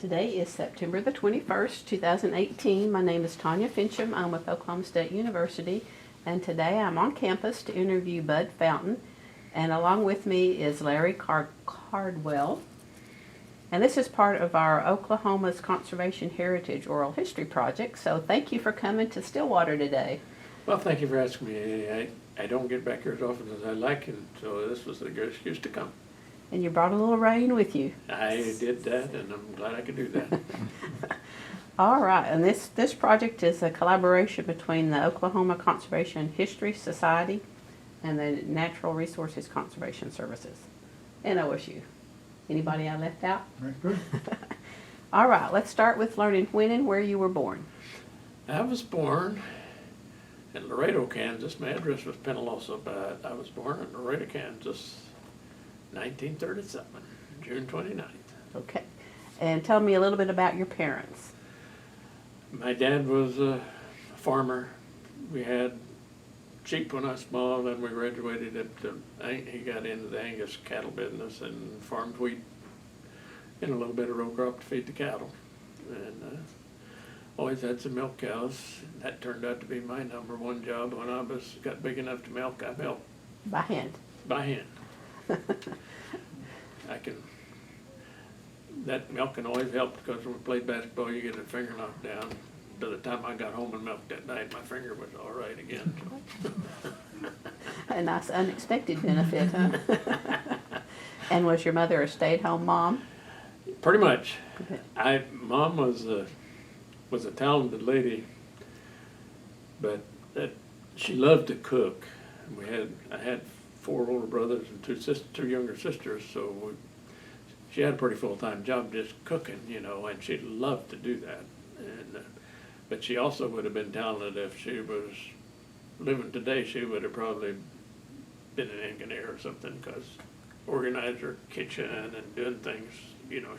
Today is September the 21st, 2018. My name is Tanya Finchum. I'm with Oklahoma State University, and today I'm on campus to interview Bud Fountain, and along with me is Larry Caldwell. And this is part of our Oklahoma's Conservation Heritage Oral History Project, so thank you for coming to Stillwater today. Well, thank you for asking me. I don't get back here as often as I like, and so this was a good excuse to come. And you brought a little rain with you. I did that, and I'm glad I could do that. All right, and this project is a collaboration between the Oklahoma Conservation History Society and the Natural Resources Conservation Services and OSU. Anybody I left out? Very good. All right, let's start with learning when and where you were born. I was born in Laredo, Kansas. My address was Penalosa, but I was born in Laredo, Kansas, 1937, June 29th. Okay, and tell me a little bit about your parents. My dad was a farmer. We had sheep when I was small, then we graduated he got into the Angus cattle business and farmed wheat and a little bit of row crop to feed the cattle. And always had some milk cows. That turned out to be my number one job. When I got big enough to milk, I milked. By hand. By hand. That milking always helped because when we played basketball, you get a finger knocked down. By the time I got home and milked that night, my finger was all right again. So. A nice unexpected benefit, huh? And was your mother a stay-at-home mom? Pretty much. Okay. Mom was a talented lady, but she loved to cook. I had 4 older brothers and 2 younger sisters, so she had a pretty full-time job just cooking, and she loved to do that. But she also would have been talented if she was living today. She would have probably been an engineer or something, because organize her kitchen and doing things,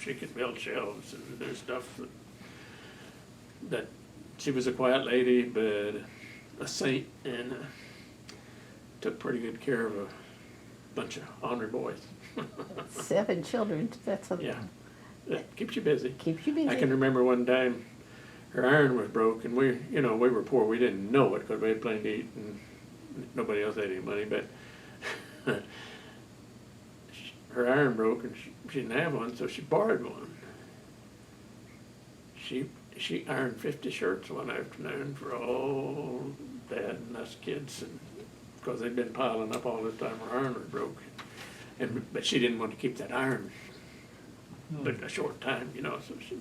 she could build shelves and do stuff that she was a quiet lady, but a saint, and took pretty good care of a bunch of honor boys. 7 children, that's a... Yeah, that keeps you busy. Keeps you busy. I can remember one time her iron was broke, and we were poor. We didn't know it because we had plenty to eat, and nobody else had any money. But her iron broke, and she didn't have one, so she borrowed one. She ironed 50 shirts one afternoon for all Dad and us kids, and because they'd been piling up all this time. Her iron was broke, but she didn't want to keep that iron but a short time, so she.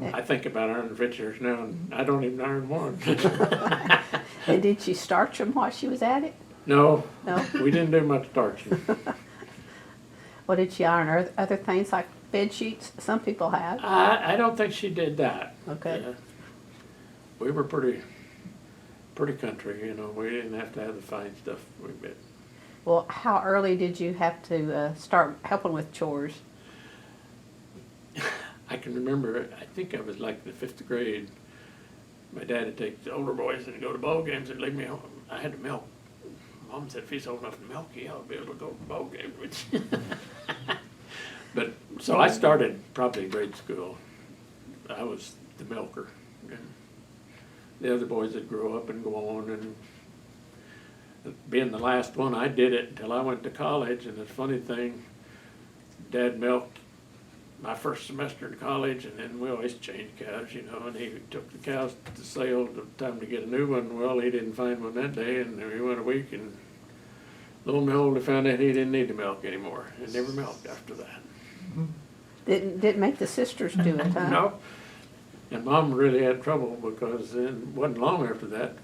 I think about ironing fixtures now, and I don't even iron one. And did she starch them while she was at it? No, No? we didn't do much starching. Well, did she iron other things like bed sheets? Some people have. I don't think she did that. Okay. We were pretty country, we didn't have to have the fine stuff we did. Well, how early did you have to start helping with chores? I can remember, I think I was like the 5th grade. My dad would take the older boys and go to ball games and leave me home. I had to milk. Mom said, if he's old enough to milk, he ought to be able to go to ball games. But, so I started probably in grade school. I was the milker. And the other boys would grow up and go on, and being the last one, I did it until I went to college. And the funny thing, Dad milked my first semester in college, and then we always changed cows, and he took the cows to sale. The time to get a new one, well, he didn't find one that day, and we went a week, and lo and behold, he found out he didn't need to milk anymore, and never milked after that. Didn't make the sisters do it, huh? No, and Mom really had trouble, because it wasn't long after that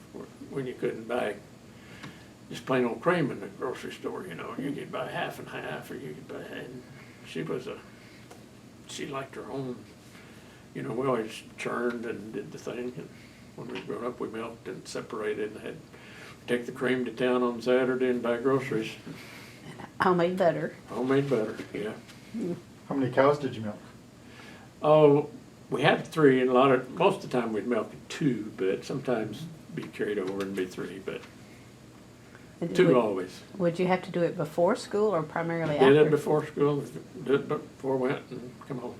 when you couldn't buy just plain old cream in the grocery store, you could buy half and half, or you could buy, and she liked her own, we always churned and did the thing, and when we grew up, we milked and separated and had to take the cream to town on Saturday and buy groceries. Homemade butter. Homemade butter, yeah. How many cows did you milk? Oh, we had 3, and most of the time we'd milk 2, but sometimes be carried over and be 3, but And Two would, always. would you have to do it before school or primarily Did after? it before school, did it before we went and come home.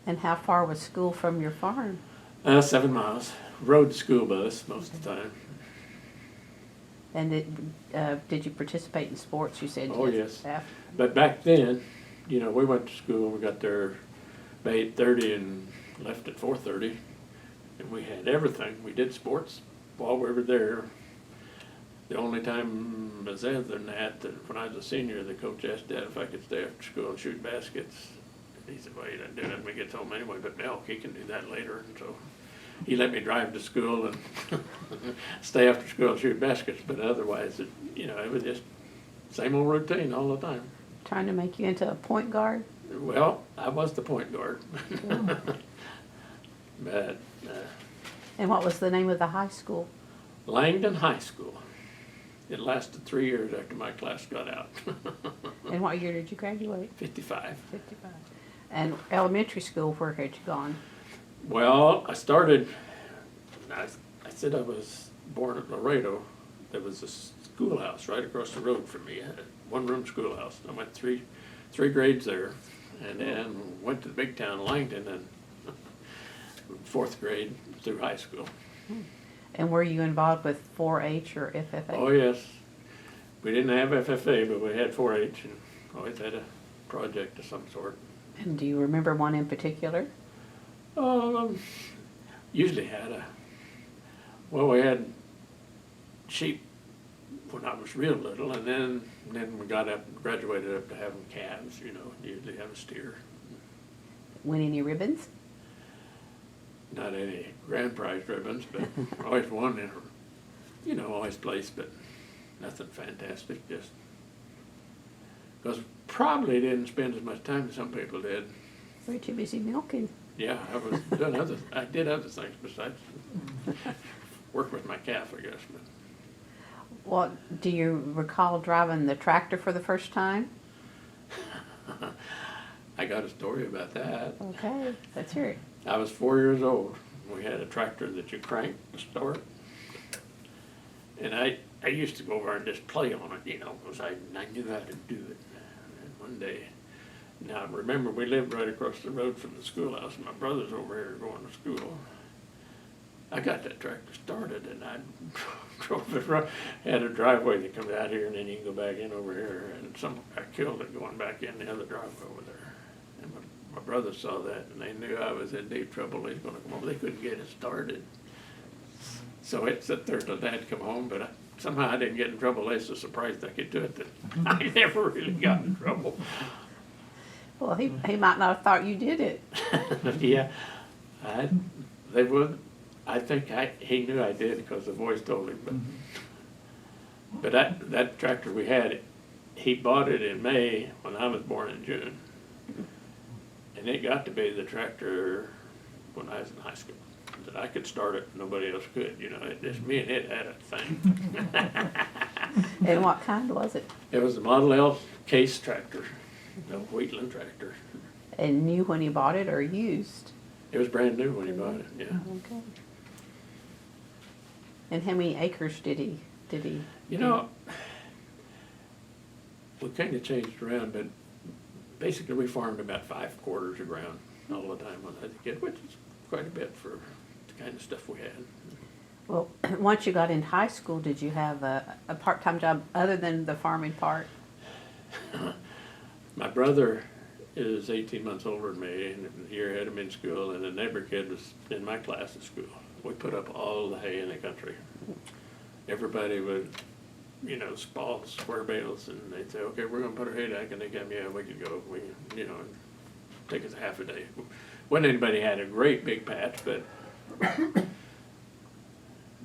And how far was school from your farm? 7 miles. Rode the school bus most of the time. And did you participate in sports? You said Oh, yes. After. But back then, you know, we went to school, we got there by 8:30 and left at 4:30. And we had everything. We did sports while we were there. The only time was other than that when I was a senior, the coach asked Dad if I could stay after school and shoot baskets. And he said, well, you don't do that when he gets home anyway, but no, he can do that later. And so he let me drive to school and stay after school and shoot baskets. But otherwise, it was just same old routine all the time. Trying to make you into a point guard? Well, I was the point guard. But And what was the name of the high school? Langdon High School. It lasted 3 years after my class got out. And what year did you graduate? 55. 55. And elementary school, where had you gone? Well, I said I was born at Laredo. There was a schoolhouse right across the road from me, a one-room schoolhouse. I went three grades there, and then went to the big town, Langdon, and 4th grade through high school. And were you involved with 4-H or FFA? Oh, yes. We didn't have FFA, but we had 4-H, and always had a project of some sort. And do you remember one in particular? Usually we had sheep when I was real little, and then we graduated up to having calves, usually have a steer. Win any ribbons? Not any grand prize ribbons, but always won in, always placed, but nothing fantastic, just because probably didn't spend as much time as some people did. Were too busy milking? Yeah, I did other things besides work with my calf, I guess. But What, do you recall driving the tractor for the first time? I got a story about that. Okay, let's hear it. I was 4 years old. We had a tractor that you cranked to start. And I used to go over and just play on it, because I knew how to do it. And one day, now remember we lived right across the road from the schoolhouse, and my brother's over here going to school. I got that tractor started, and I drove it right, had a driveway that comes out here, and then you can go back in over here, and I killed it going back in the other driveway over there. And my brother saw that, and they knew I was in deep trouble. He's going to come over. They couldn't get it started. So it sat there till Dad come home, but somehow I didn't get in trouble. They were so surprised I could do it that I never really got in trouble. Well, he might not have thought you did it. Yeah, they would. I think he knew I did because the voice told him. But that tractor we had, he bought it in May when I was born in June. And it got to be the tractor when I was in high school. That I could start it, nobody else could. It just me and it had a thing. And what kind was it? It was a Model L case tractor, a Wheatland tractor. And new when he bought it or used? It was brand new when he bought it. Yeah. Okay. And how many acres did he? We kind of changed around, but basically we farmed about 5/4 of ground all the time when I was a kid, which is quite a bit for the kind of stuff we had. Well, once you got in high school, did you have a part-time job other than the farming part? My brother is 18 months older than me, and a year ahead of me in school, and the neighbor kid was in my class at school. We put up all the hay in the country. Everybody would, spall square bales, and they'd say, okay, we're going to put our hay back, and they'd come, yeah, we could go. Take us half a day. Wasn't anybody had a great big patch, but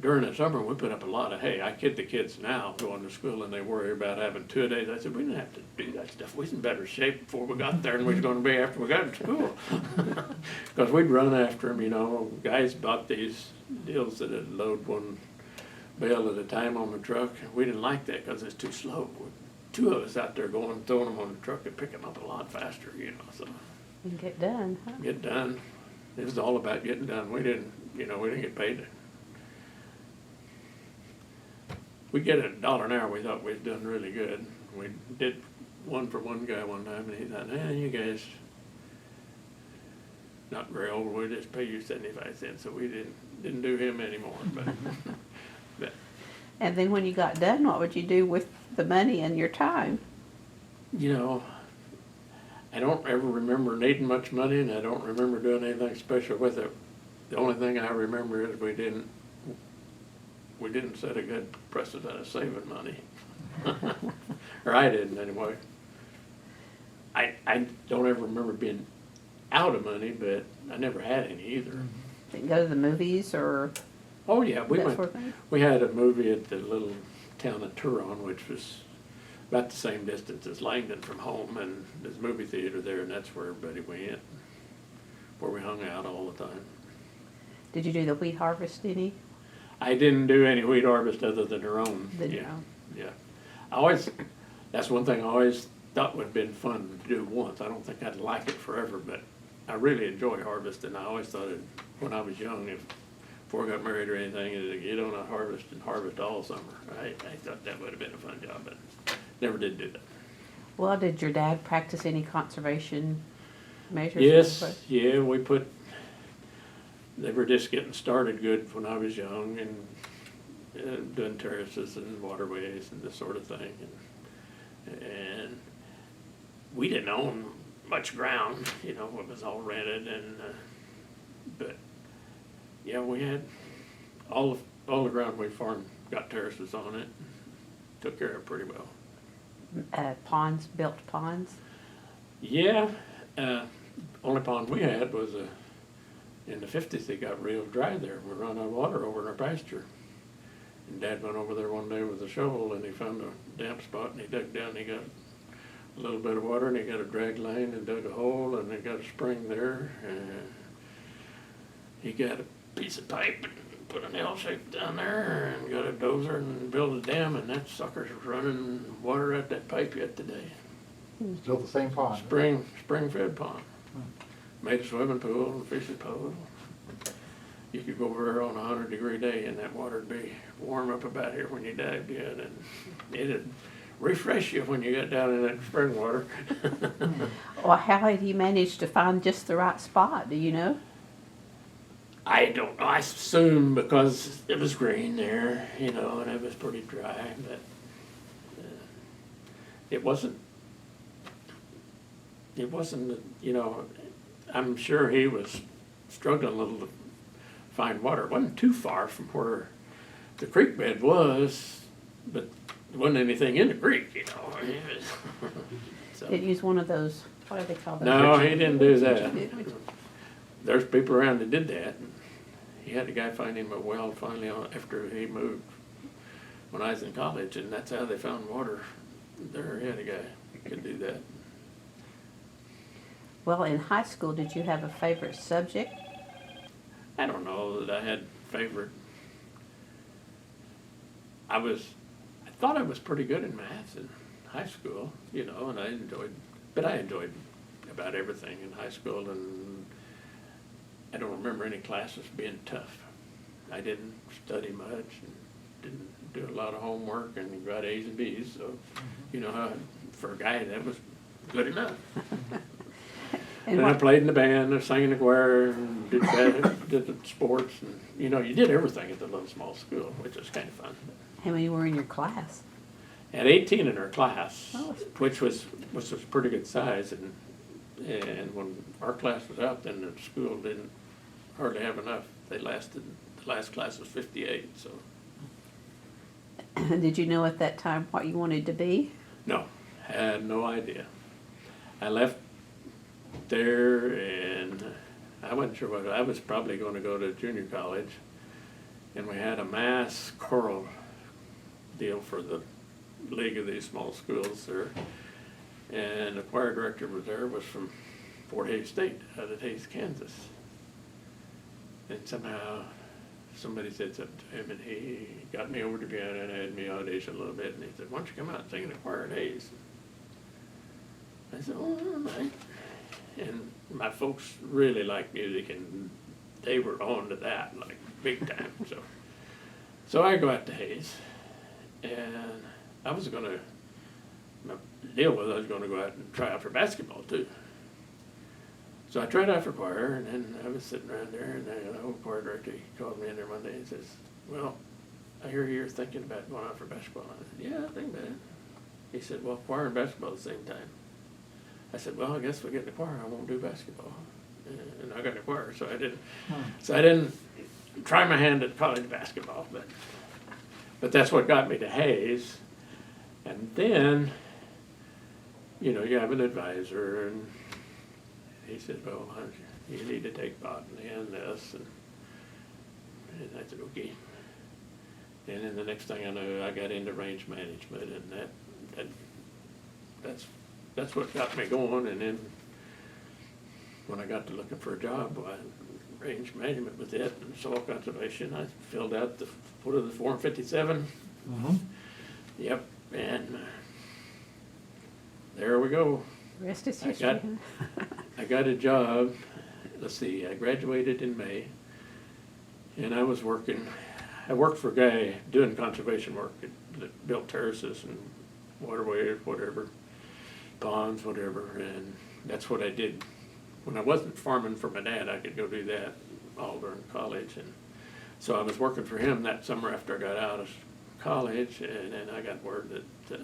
during the summer we put up a lot of hay. I kid the kids now going to school, and they worry about having 2 days. I said, we didn't have to do that stuff. We was in better shape before we got there than we was going to be after we got to school. Because we'd run after them, guys bought these deals that would load one bale at a time on the truck. We didn't like that because it's too slow. 2 of us out there going, throwing them on the truck and pick them up a lot faster, so. And get done, huh? Get done. It was all about getting done. We didn't get paid. we get $1 an hour, we thought we'd done really good. We did one for one guy one time, and he thought, you guys not very old, we'll just pay you 75 cents, so we didn't do him anymore, but And then when you got done, what would you do with the money and your time? you know, I don't ever remember needing much money, and I don't remember doing anything special with it. The only thing I remember is we didn't set a good precedent of saving money. Or I didn't anyway. I don't ever remember being out of money, but I never had any either. Didn't go to the movies or Oh yeah, we that went. sort of thing? We had a movie at the little town of Turon, which was about the same distance as Langdon from home, and there's a movie theater there, and that's where everybody went, where we hung out all the time. Did you do the wheat harvest any? I didn't do any wheat harvest other than her own. Didn't Yeah, you? yeah. That's one thing I always thought would have been fun to do once. I don't think I'd like it forever, but I really enjoy harvesting. I always thought when I was young, before I got married or anything, to get on a harvest and harvest all summer. I thought that would have been a fun job, but never did do that. Well, did your dad practice any conservation measures? Yes, yeah, they were just getting started good when I was young, and doing terraces and waterways and this sort of thing. And we didn't own much ground, it was all rented, and but yeah, we had all the ground we farmed got terraces on it, took care of it pretty well. Ponds, built ponds? Yeah, only pond we had was in the 50s. It got real dry there. We run out of water over in our pasture. And Dad went over there one day with a shovel, and he found a damp spot, and he dug down. He got a little bit of water, and he got a drag line and dug a hole, and he got a spring there. And he got a piece of pipe and put an L shape down there, and got a dozer and built a dam, and that sucker's running water out that pipe yet today. Still the same pond. Spring-fed pond. Made a swimming pool and fishing pool. You could go over there on a 100-degree day, and that water'd be warm up about here when you dived in, and it'd refresh you when you got down in that spring water. Well, how had he managed to find just the right spot, do you know? I don't know. I assume because it was green there, and it was pretty dry, but it wasn't, I'm sure he was struggling a little to find water. It wasn't too far from where the creek bed was, but there wasn't anything in the creek, So. Didn't use one of those, what do they call those? No, he didn't do that. Didn't. There's people around that did that. He had a guy find him a well finally after he moved when I was in college, and that's how they found water there. He had a guy who could do that. Well, in high school, did you have a favorite subject? I don't know that I had favorite. I thought I was pretty good in math in high school, and I enjoyed about everything in high school, and I don't remember any classes being tough. I didn't study much, and didn't do a lot of homework, and got A's and B's, so, for a guy, that was good enough. And I played in the band, I sang in the choir, and did the sports, and you did everything at the little small school, which was kind of fun. How many were in your class? Had 18 in our class, Oh. which was pretty good size, and when our class was out, then the school didn't hardly have enough. The last class was 58, so. Did you know at that time what you wanted to be? No, had no idea. I left there, and I wasn't sure what. I was probably going to go to junior college, and we had a mass choral deal for the league of these small schools there, and the choir director was from Fort Hays State, out of Hays, Kansas, and somehow somebody said something to him, and he got me over to Vienna and had me audition a little bit, and he said, "Why don't you come out and sing in the choir at Hays?" I said, "Oh, all right." And my folks really liked music, and they were on to that, like, big time. So I go out to Hays, And I was gonna, my deal was I was gonna go out and try out for basketball too. So I tried out for choir, and then I was sitting around there, and the old choir director, he called me in there one day and says, well, I hear you're thinking about going out for basketball. I said, yeah, I think about it. He said, well, choir and basketball at the same time. I said, well, I guess if I get in the choir, I won't do basketball. And I got in the choir, so I didn't try my hand at college basketball, but that's what got me to Hayes. And then, you know, you have an advisor, and he said, well, you need to take botany and this, and I said, okay. And then the next thing I know, I got into range management, and that's what got me going. And then when I got to looking for a job, range management with it and soil conservation, I filled out the foot of the Form 57. Mm-hmm. Yep, and there we go. Rest is history. I got a job. Let's see, I graduated in May, and I worked for a guy doing conservation work that built terraces and waterways, whatever, ponds, whatever, and that's what I did. When I wasn't farming for my dad, I could go do that all during college, and so I was working for him that summer after I got out of college, and then I got word that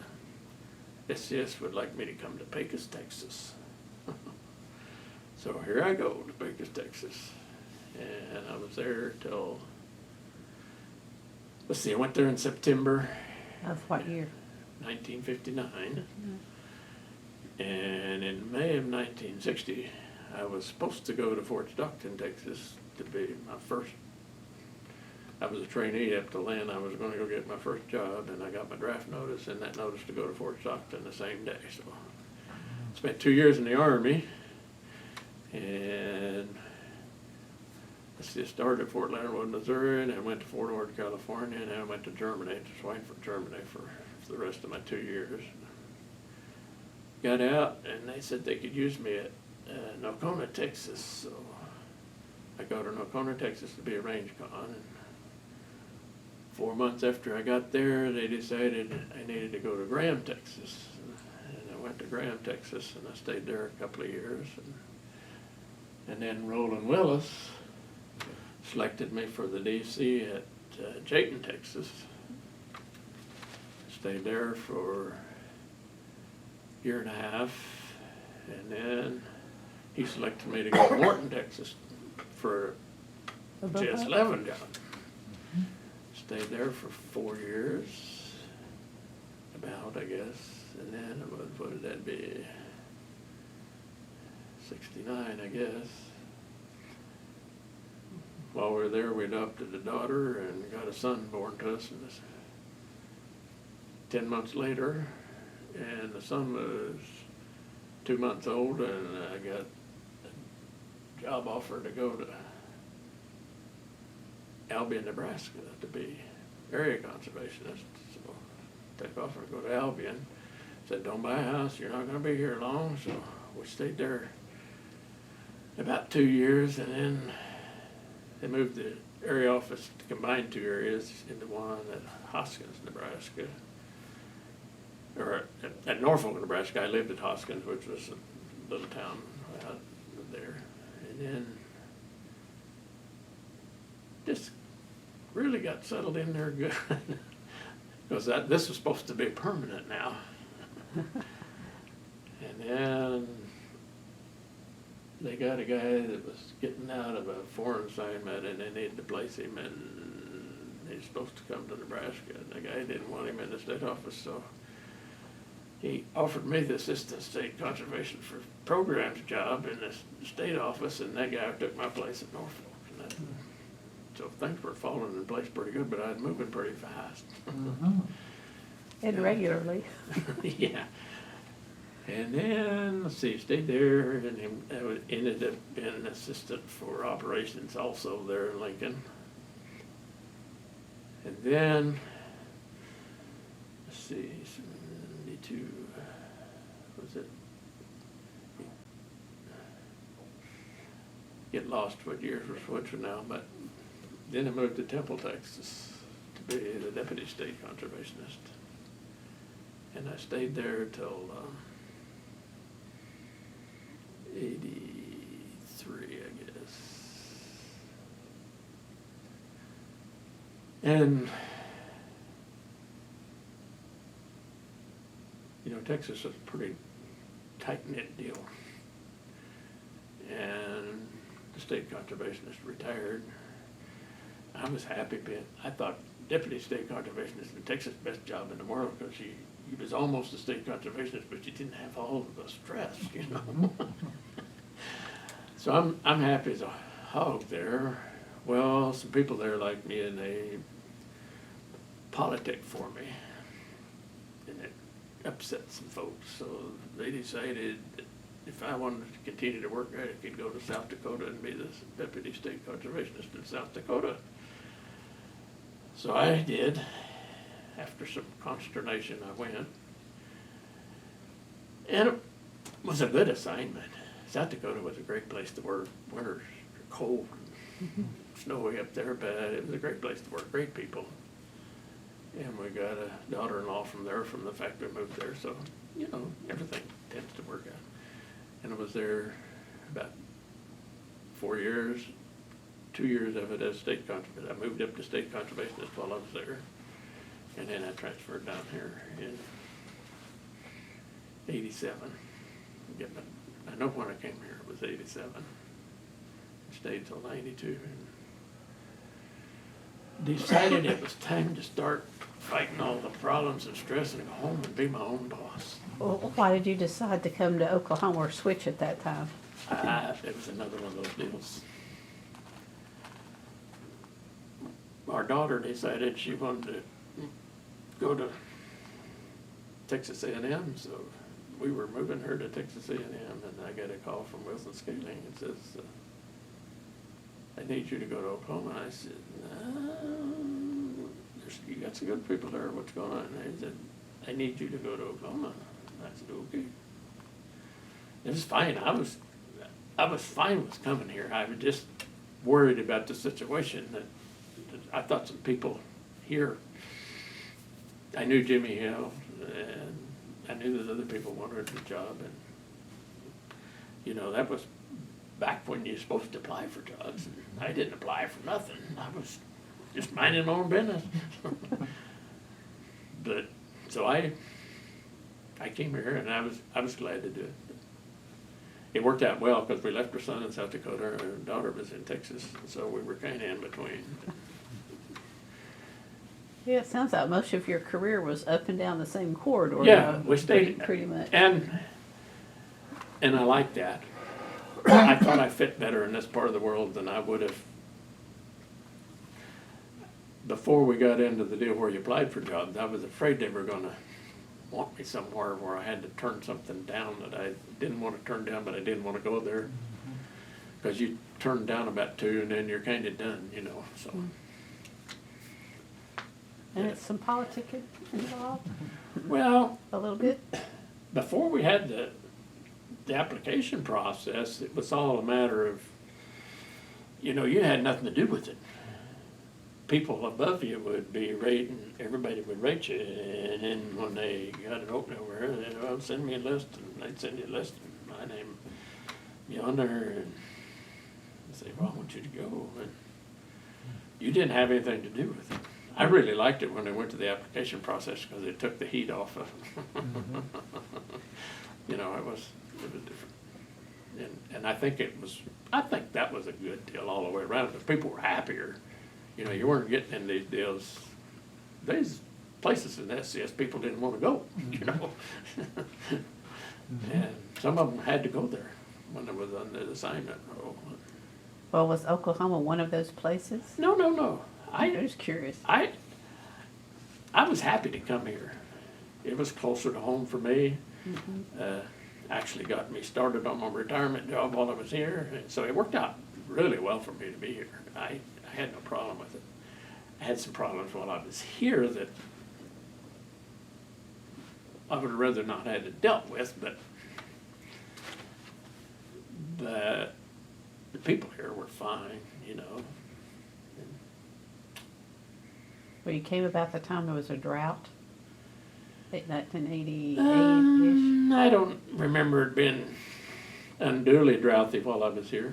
SCS would like me to come to Pecos, Texas. So here I go to Pecos, Texas, and I was there till, let's see, I went there in September Of what year? 1959, and in May of 1960, I was supposed to go to Fort Stockton, Texas to be my first, I was a trainee up till then. I was going to go get my first job, and I got my draft notice and that notice to go to Fort Stockton the same day. So I spent 2 years in the Army, and let's see, I started at Fort Leonard Wood, Missouri, and I went to Fort Ord, California, and then I went to Germany, to Schweinfurt, Germany for the rest of my 2 years. Got out, and they said they could use me at Nocona, Texas, so I go to Nocona, Texas to be a range con. And 4 months after I got there, they decided I needed to go to Graham, Texas, and I went to Graham, Texas, and I stayed there a couple of years. And then Roland Willis selected me for the DC at Jayton, Texas. Stayed there for a year and a half, and then he selected me to go to Morton, Texas for GS11 job. Stayed there for 4 years, about, I guess, and then what did that be? 69, I guess. While we were there, we adopted a daughter and got a son born to us, and 10 months later, and the son was 2 months old, and I got a job offer to go to Albion, Nebraska to be area conservationist. So take off and go to Albion. Said, don't buy a house, you're not going to be here long. So we stayed there about 2 years, and then they moved the area office to combine 2 areas into one at Hoskins, Nebraska. Or at Norfolk, Nebraska. I lived at Hoskins, which was a little town out there. And then just really got settled in there good. Because this was supposed to be permanent now. And then they got a guy that was getting out of a foreign assignment, and they needed to place him, and he's supposed to come to Nebraska. And the guy didn't want him in the state office, so he offered me the assistant state conservation for programs job in the state office, and that guy took my place at Norfolk. And so things were falling in place pretty good, but I was moving pretty fast. Mm-hmm. And regularly. Yeah. And then, let's see, stayed there, and I ended up being an assistant for operations also there in Lincoln. And then, let's see, 72, was it? Get lost what years we're switching now, but then I moved to Temple, Texas to be the deputy state conservationist. And I stayed there till 83, I guess. And, you know, Texas is a pretty tight-knit deal. And the state conservationist retired. I was happy, but I thought deputy state conservationist in Texas best job in the world, because he was almost a state conservationist, but you didn't have all of the stress, you know. So I'm happy as a hog there. Well, some people there like me, and they politic for me, and it upset some folks. So they decided that if I wanted to continue to work there, I could go to South Dakota and be the deputy state conservationist in South Dakota. So I did. After some consternation, I went. And it was a good assignment. South Dakota was a great place to work. Winters are cold and snowy up there, but it was a great place to work. Great people. And we got a daughter-in-law from there, from the fact we moved there. So, you know, everything tends to work out. And I was there about 4 years. 2 years of it as state conservationist. I moved up to state conservationist while I was there. And then I transferred down here in 87. I know when I came here it was 87. Stayed till 92. And decided it was time to start fighting all the problems and stress and go home and be my own boss. Well, why did you decide to come to Oklahoma or switch at that time? It was another one of those deals. Our daughter decided she wanted to go to Texas A&M, so we were moving her to Texas A&M, and I got a call from Wilson Scaling and says, I need you to go to Oklahoma. And I said, no, you got some good people there, what's going on? And he said, I need you to go to Oklahoma. And I said, okay. It was fine. I was fine with coming here. I was just worried about the situation that I thought some people here, I knew Jimmy Hill, and I knew that other people wanted the job, and, you know, that was back when you're supposed to apply for jobs, and I didn't apply for nothing. I was just minding my own business. But, so I came here, and I was glad to do it. It worked out well, because we left our son in South Dakota, and our daughter was in Texas, so we were kind of in between. Yeah, it sounds like most of your career was up and down the same corridor. Yeah, we stayed pretty much. And I like that. I thought I fit better in this part of the world than I would have before we got into the deal where you applied for jobs. I was afraid they were going to want me somewhere where I had to turn something down that I didn't want to turn down, but I didn't want to go there. Because you turn down about 2 and then you're kind of done, you know. So. And it's some politicking involved? Well, A little bit? before we had the application process, it was all a matter of, you know, you had nothing to do with it. People above you would be rating, everybody would rate you, and then when they got an opening over here, they'd, well, send me a list, and they'd send you a list, and my name be on there, and I'd say, well, I want you to go, and you didn't have anything to do with it. I really liked it when they went to the application process, because it took the heat off of you know, it was different. And I think that was a good deal all the way around, because people were happier. You know, you weren't getting in these deals. There's places in SCS people didn't want to go, you know. And some of them had to go there when they was on the assignment role. Well, was Oklahoma one of those places? No. I was curious. I was happy to come here. It was closer to home for me. Actually got me started on my retirement job while I was here, and so it worked out really well for me to be here. I had no problem with it. I had some problems while I was here that I would have rather not had it dealt with, but the people here were fine, you know. Well, you came about the time there was a drought, 1988-ish. I don't remember it being unduly droughty while I was here.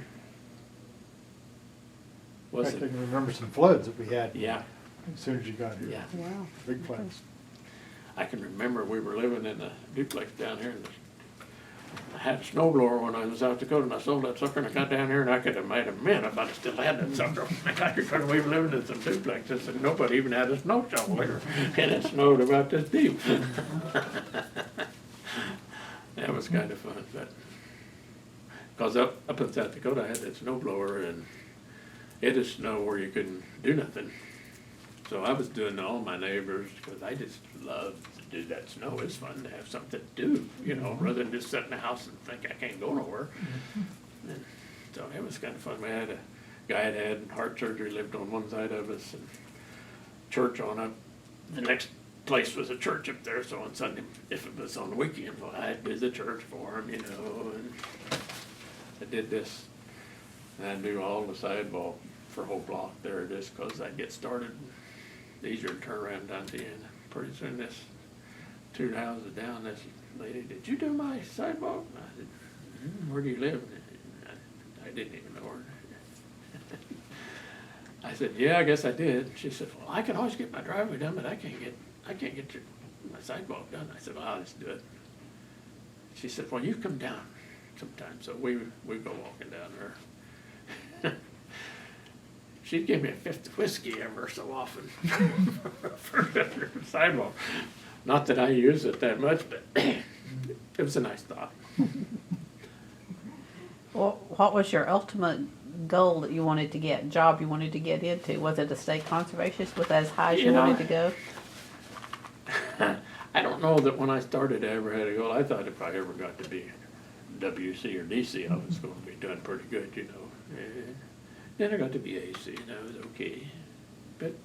In Was fact, I it? can remember some floods that we had Yeah, as soon as you got here. yeah. Wow. Big floods. I can remember we were living in a duplex down here, and I had a snowblower when I was out Dakota, and I sold that sucker, and I got down here, and I could have made a mint if I'd still had that sucker. I got here, we were living in some duplexes, and nobody even had a snow shovel here, and it snowed about this deep. That was kind of fun, but, because up in South Dakota, I had that snowblower, and it would snow where you couldn't do nothing. So I was doing all my neighbors, because I just loved to do that snow. It's fun to have something to do, you know, rather than just sit in the house and think I can't go nowhere. And so it was kind of fun. We had a guy that had heart surgery, lived on one side of us, and church on up. The next place was a church up there, so on Sunday, if it was on the weekend, well, I'd visit church for him, you know, and I did this. And I'd do all the sidewalk for a whole block there just because I'd get started. Easier to turn around down to the end. Pretty soon this 2 houses down, this lady, did you do my sidewalk? And I said, where do you live? I didn't even know her. I said, yeah, I guess I did. She said, well, I can always get my driveway done, but I can't get my sidewalk done. I said, well, I'll just do it. She said, well, you come down sometime. So we go walking down there. She'd give me a fifth of whiskey ever so often for the sidewalk. Not that I use it that much, but it was a nice thought. Well, what was your ultimate goal that you wanted to get, job you wanted to get into? Was it a state conservationist? Was that as high as you wanted to go? I don't know that when I started I ever had a goal. I thought if I ever got to be WC or DC, I was going to be doing pretty good, you know. Then I got to be AC, and I was okay. But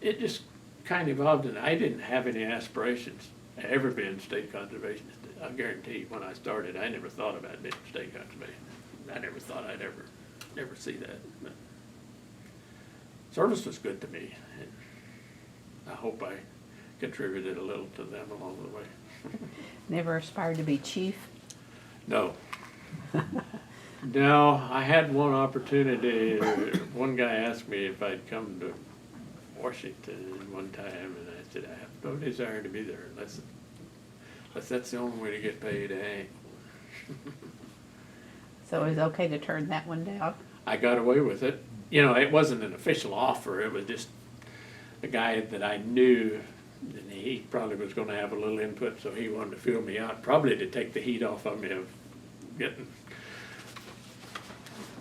it just kind of evolved, and I didn't have any aspirations to ever being state conservationist. I guarantee you, when I started, I never thought about being state conservationist. I never thought I'd ever see that. But service was good to me, and I hope I contributed a little to them along the way. Never aspired to be chief? No. No, I had one opportunity. One guy asked me if I'd come to Washington one time, and I said, I have no desire to be there unless that's the only way to get paid. So it was okay to turn that one down? I got away with it. You know, it wasn't an official offer. It was just a guy that I knew, and he probably was going to have a little input, so he wanted to fill me out, probably to take the heat off of me of getting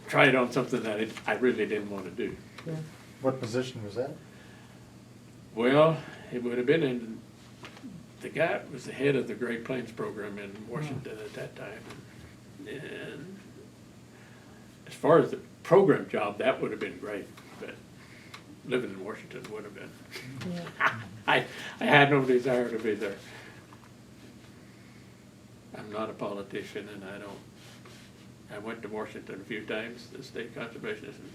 tried on something that I really didn't want to do. Yeah. What position was that? Well, it would have been in, the guy was the head of the Great Plains program in Washington at that time. And as far as the program job, that would have been great, but living in Washington would have been. Yeah. I had no desire to be there. I'm not a politician, and I went to Washington a few times, the state conservationist, and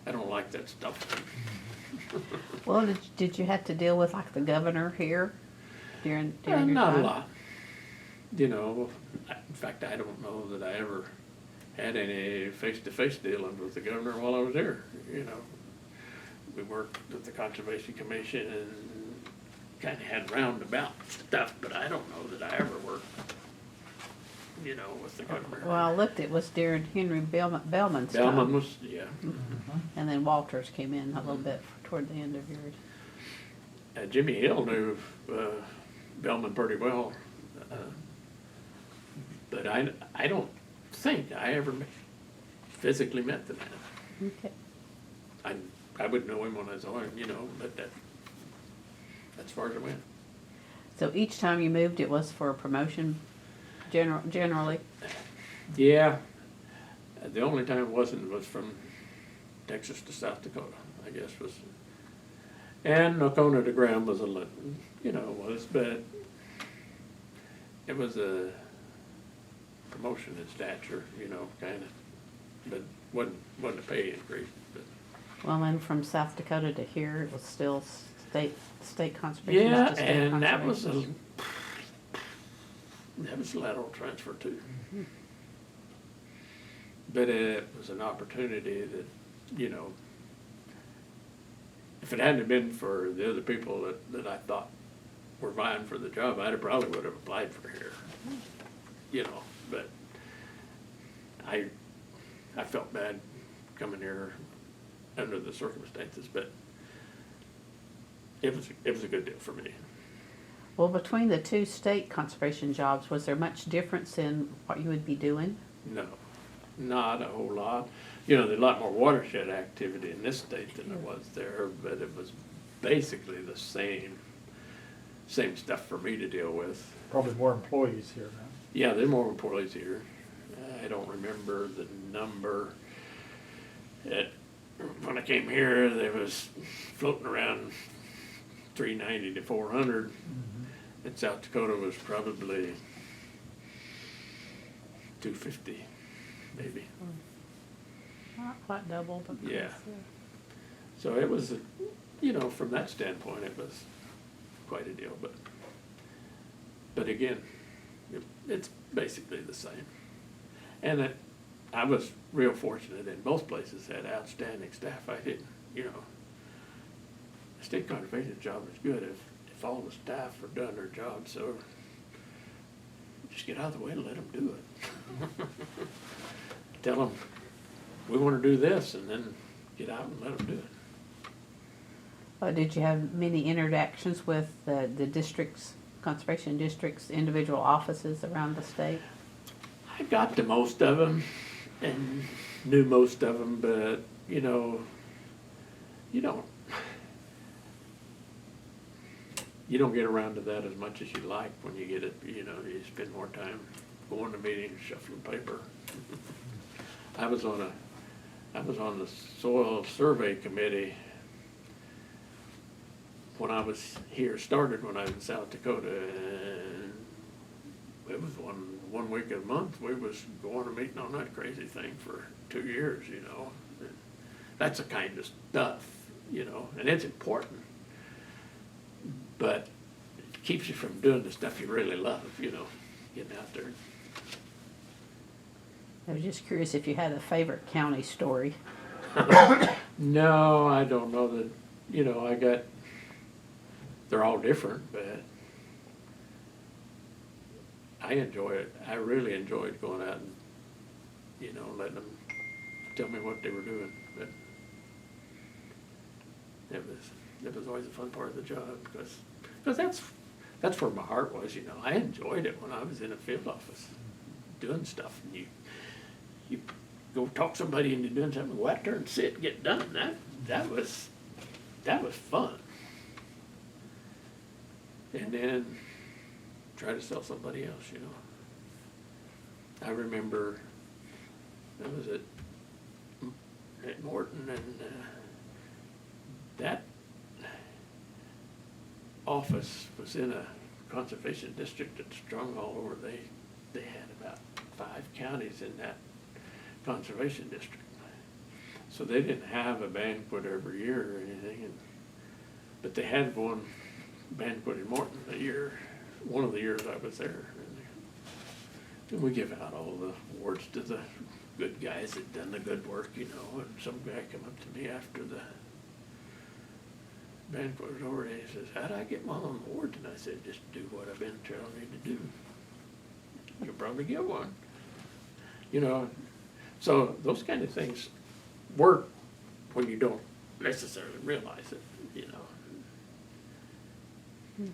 I don't like that stuff. Well, did you have to deal with like the governor here during your time? Not a lot. You know, in fact, I don't know that I ever had any face-to-face dealing with the governor while I was here. You know, we worked with the Conservation Commission and kind of had roundabout stuff, but I don't know that I ever worked, you know, with the governor. Well, I looked, it was during Henry Bellman's time. Bellman was, yeah. And then Walters came in a little bit toward the end of yours. Jimmy Hill knew Bellman pretty well, but I don't think I ever physically met the man. Okay. I would know him when I saw him, you know, but that's as far as it went. So each time you moved, it was for a promotion, generally? Yeah, the only time it wasn't was from Texas to South Dakota, I guess was, and Nakona to Graham was a little, you know, but it was a promotion in stature, you know, kind of, but wasn't a pay increase. But Well, and from South Dakota to here, it was still state conservation. Yeah, just state and that was conservation. a lateral transfer too. But it was an opportunity that, you know, if it hadn't been for the other people that I thought were vying for the job, probably would have applied for here. You know, but I felt bad coming here under the circumstances, but it was a good deal for me. Well, between the two state conservation jobs, was there much difference in what you would be doing? No, not a whole lot. You know, there's a lot more watershed activity in this state than there was there, but it was basically the same stuff for me to deal with. Probably more employees here now. Yeah, there are more employees here. I don't remember the number. When I came here, there was floating around 390 to 400. Mm-hmm. In South Dakota was probably 250, maybe. Not quite double, but Yeah. So it was, you know, from that standpoint, it was quite a deal. But again, it's basically the same. And I was real fortunate in both places, had outstanding staff. I didn't, you know, the state conservation job is good if all the staff are doing their job, so just get out of the way and let them do it. Tell them, we want to do this, and then get out and let them do it. Did you have many interactions with the districts, conservation districts, individual offices around the state? I got to most of them and knew most of them, but, you know, you don't get around to that as much as you like when you get it, you know, you spend more time going to meetings, shuffling paper. I was on the soil survey committee when I was here, started when I was in South Dakota, and it was one week a month, we was going to meeting on that crazy thing for 2 years, you know. And that's the kind of stuff, you know, and it's important, but it keeps you from doing the stuff you really love, you know, getting out there. I was just curious if you had a favorite county story. No, I don't know that, you know, they're all different, but I enjoy it. I really enjoyed going out and, you know, letting them tell me what they were doing. But it was always a fun part of the job because that's where my heart was, you know. I enjoyed it when I was in a field office doing stuff, and you go talk to somebody and you're doing something, go out there and sit and get done. That was fun. And then try to sell somebody else, you know. I remember I was at Morton, and that office was in a conservation district that's strung all over. They had about 5 counties in that conservation district. So they didn't have a banquet every year or anything, but they had one banquet in Morton one of the years I was there. And we give out all the awards to the good guys that done the good work, you know. And some guy come up to me after the banquet was over, and he says, "How'd I get my own award?" And I said, "Just do what I've been telling you to do. You'll probably get one." You know, so those kind of things work when you don't necessarily realize it, you know.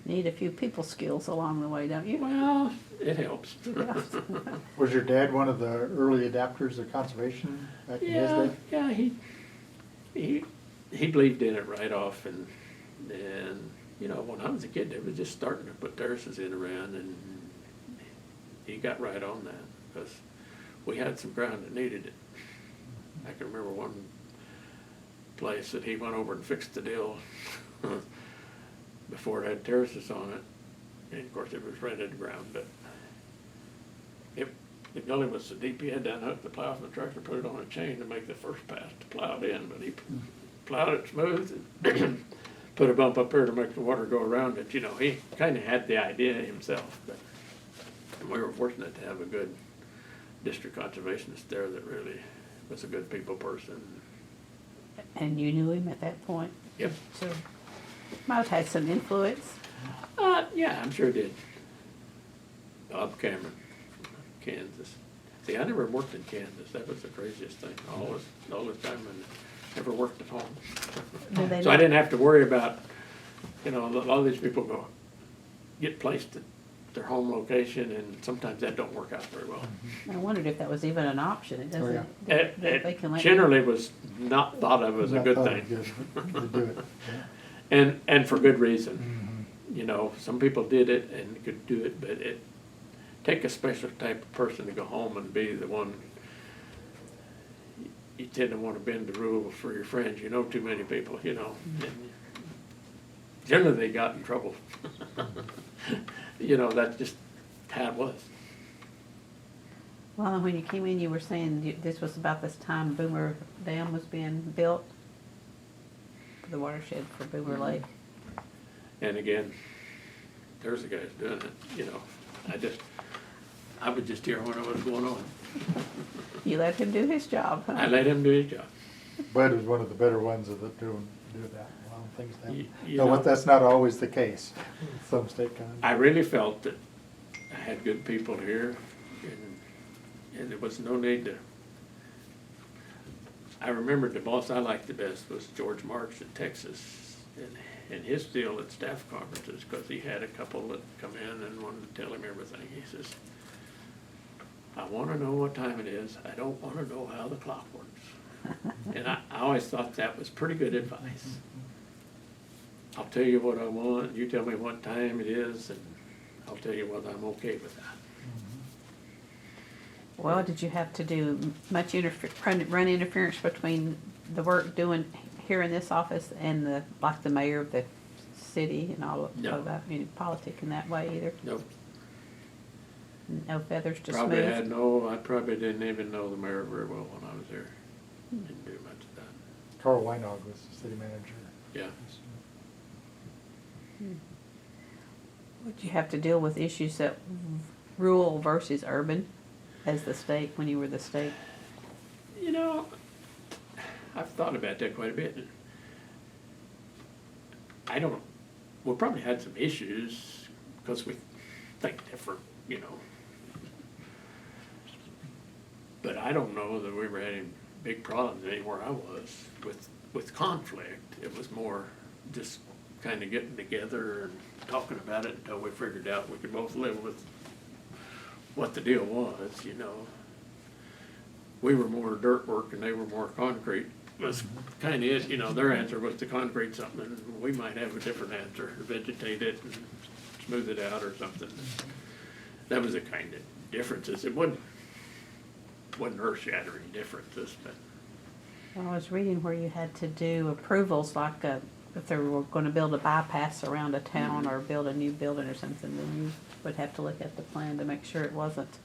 Need a few people skills along the way, don't you? Well, it helps. Yeah. Was your dad one of the early adapters of conservation back in his day? Yeah, he believed in it right off, and you know, when I was a kid, they were just starting to put terraces in around, and he got right on that because we had some ground that needed it. I can remember one place that he went over and fixed the deal before it had terraces on it, and of course it was rented ground, but the gully was so deep he had to unhook the plow from the tractor, put it on a chain to make the first pass to plow it in, but plowed it smooth and put a bump up there to make the water go around it. You know, he kinda had the idea himself, but we were fortunate to have a good district conservationist there that really was a good people person. And you knew him at that point? Yep. So, might have had some influence. Yeah, I'm sure it did. Bob Cameron from Kansas. See, I never worked in Kansas. That was the craziest thing. All this time, and never worked at home. Do they So I not- didn't have to worry about, you know, a lot of these people get placed at their home location, and sometimes that don't work out very well. I wondered if that was even an option. It doesn't. yeah. They can let you- Generally was not thought of as a Not good thought it thing. good to do it. Yeah. And for good reason. Mhm. You know, some people did it and could do it, but it take a special type of person to go home and be the one. You tend to want to bend the rules for your friends. You know too many people, you know. And generally, they got in trouble. You know, that's just how it was. Well, and when you came in, you were saying this was about this time Boomer Dam was being built, the watershed for Boomer Lake. And again, there's the guys doing it, you know. I would just hear when it was going on. You let him do his job, huh? I let him do his job. Bud was one of the better ones that do that. A lot of things that. You No, know- but that's not always the case. Some state kind. I really felt that I had good people here, and there was no need to. I remembered the boss I liked the best was George Marks in Texas, and his deal at staff conferences, because he had a couple that come in and wanted to tell him everything. He says, I want to know what time it is. I don't want to know how the clock works. And I always thought that was pretty good advice. I'll tell you what I want, you tell me what time it is, and I'll tell you whether I'm okay with that. Well, did you have to do much run interference between the work doing here in this office and like the mayor of the city and all No. of that, politic in that way either? Nope. No feathers to Probably smooth? had I probably didn't even know the mayor very well when I was there. Didn't do much of that. Carl Weinog was the city manager. Yeah. Would you have to deal with issues that rural versus urban as the state, when you were the state? You know, I've thought about that quite a bit. We probably had some issues because we think different, you know. But I don't know that we were having big problems anywhere I was with conflict. It was more just kind of getting together and talking about it until we figured out we could both live with what the deal was, you know. We were more dirt work and they were more concrete. Was kind of it, you know, their answer was to concrete something, and we might have a different answer, vegetate it and smooth it out or something. That was the kind of differences. It wasn't earth-shattering differences, but Well, I was reading where you had to do approvals, like if they were going to build a bypass around a town or build a new building or something, then you would have to look at the plan to make sure it wasn't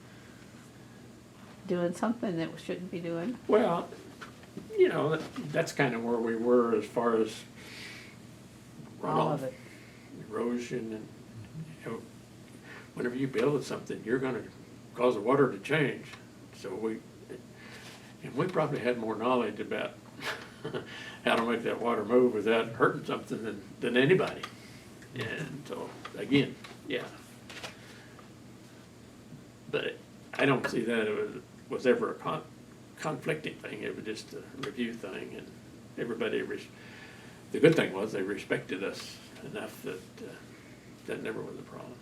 doing something that we shouldn't be doing. well, you know, that's kind of where we were as far as All runoff, of it. erosion, and you know, whenever you build something, you're going to cause the water to change. So we probably had more knowledge about how to make that water move without hurting something than anybody. And so again, yeah. But I don't see that it was ever a conflicting thing. It was just a review thing, and everybody. The good thing was they respected us enough that that never was a problem.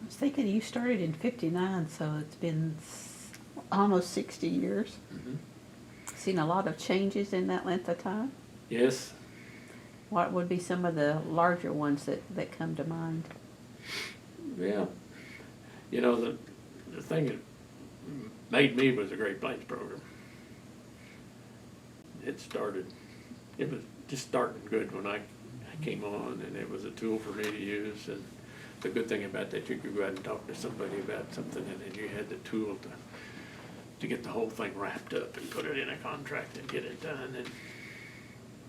I was thinking you started in '59, so it's been almost 60 years. Mm-hmm. Seen a lot of changes in that length of time. Yes. What would be some of the larger ones that come to mind? Yeah. You know, the thing that made me was the Great Plains program. It was just starting good when I came on, and it was a tool for me to use. And the good thing about that, you could go out and talk to somebody about something, and then you had the tool to get the whole thing wrapped up and put it in a contract and get it done. And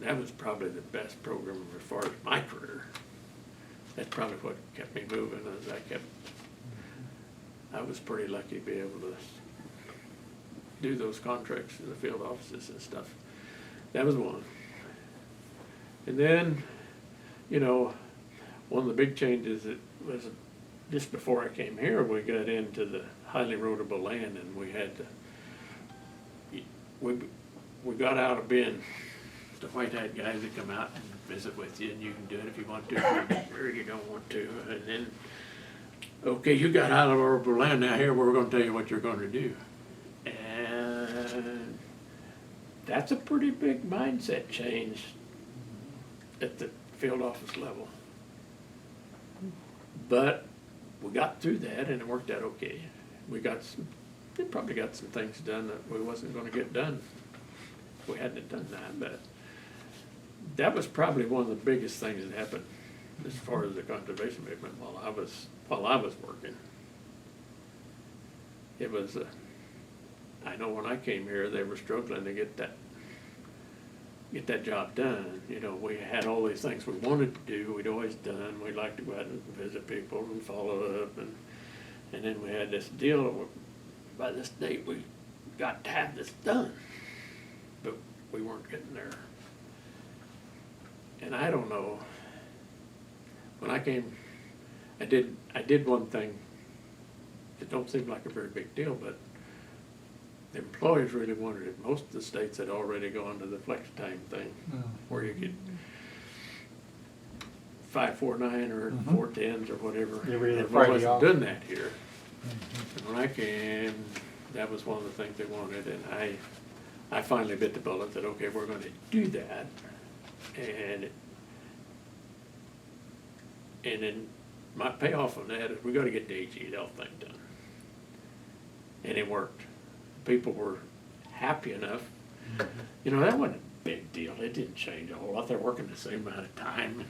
that was probably the best program as far as my career. That's probably what kept me moving, as I was pretty lucky to be able to do those contracts in the field offices and stuff. That was one. And then, you know, one of the big changes that was just before I came here, we got into the highly erodible land, and we had to, we got out of being the white-hat guys that come out and visit with you, and you can do it if you want to, or you don't want to. And then, okay, you got highly erodible land, now here we're gonna tell you what you're gonna do. And that's a pretty big mindset change at the field office level. But we got through that and it worked out okay. We probably got some things done that we wasn't gonna get done if we hadn't done that, but that was probably one of the biggest things that happened as far as the conservation movement while I was working. It was, I know when I came here, they were struggling to get that job done. You know, we had all these things we wanted to do, we'd always done. We'd like to go out and visit people and follow up, and then we had this deal, by this date we got to have this done, but we weren't getting there. And I don't know, when I came, I did one thing that don't seem like a very big deal, but the employees really wanted it. Most of the states had already gone to the flex time thing, where you could 549 or 410s or whatever. Yeah, we had And Friday wasn't off. doing that here. And when I came, that was one of the things they wanted, and I finally bit the bullet that, okay, we're gonna do that. And then my payoff on that is we gotta get the HEL thing done. And it worked. People were happy enough. You know, that wasn't a big deal. It didn't change a whole lot. They're working the same amount of time.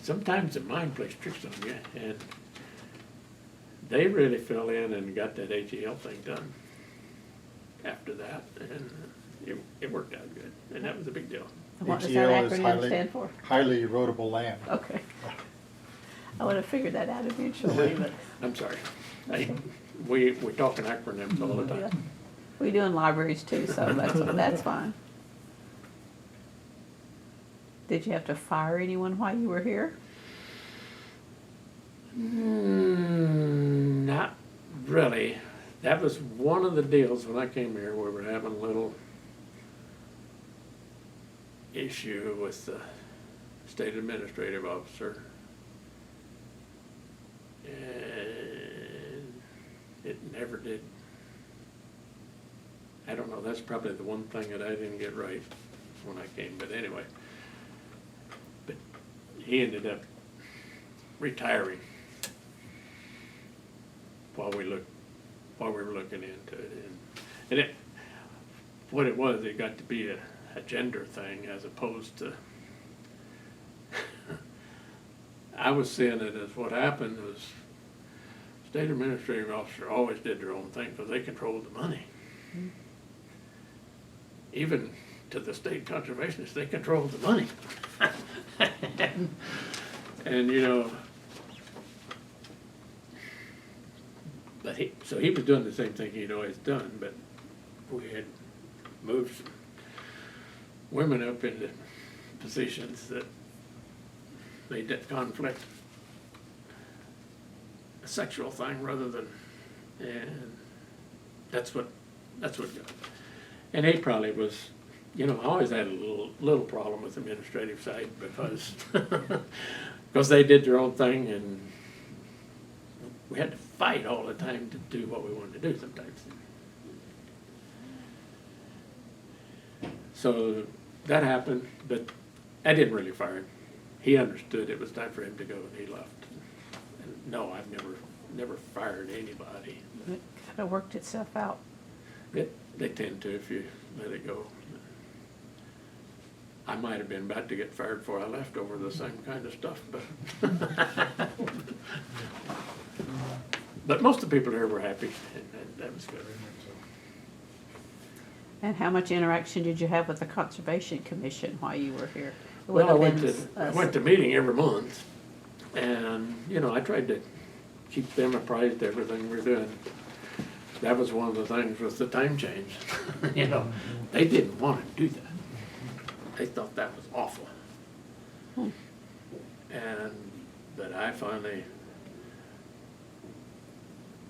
Sometimes the mind plays tricks on you, and they really fell in and got that HEL thing done after that, and it worked out good, and that was a big deal. What does HEL that is acronym stand for? highly erodible land. Okay. I would have figured that out eventually, but I'm sorry. We're talking acronyms all the yeah. time. We do in libraries too, so that's fine. Did you have to fire anyone while you were here? Not really. That was one of the deals when I came here. We were having a little issue with the state administrative officer. And it never did. I don't know, that's probably the one thing that I didn't get right when I came, but anyway. But he ended up retiring while we were looking into it. And what it was, it got to be a gender thing as opposed to, I was seeing it as what happened was state administrative officer always did their own thing because they controlled the money. Mm-hmm. Even to the state conservationists, they controlled the money. And you know, but so he was doing the same thing he'd always done, but we had moved some women up into positions that made that conflict a sexual thing rather than, and that's what got it. And he probably was, you know, I always had a little problem with the administrative side because they did their own thing and we had to fight all the time to do what we wanted to do sometimes. So that happened, but I didn't really fire him. He understood it was time for him to go and he left. And no, I've never fired anybody. It kind of worked itself out. They tend to if you let it go. I might have been about to get fired before I left over the same kind of stuff, but most of the people here were happy, and that was good. And how much interaction did you have with the Conservation Commission while you were here? It would Well, I have went been to, I went to meeting every month, and, you know, I tried to keep them apprised of everything we're doing. That was one of the things with the time change, you know, they didn't want to do that. They thought that was awful. But I finally,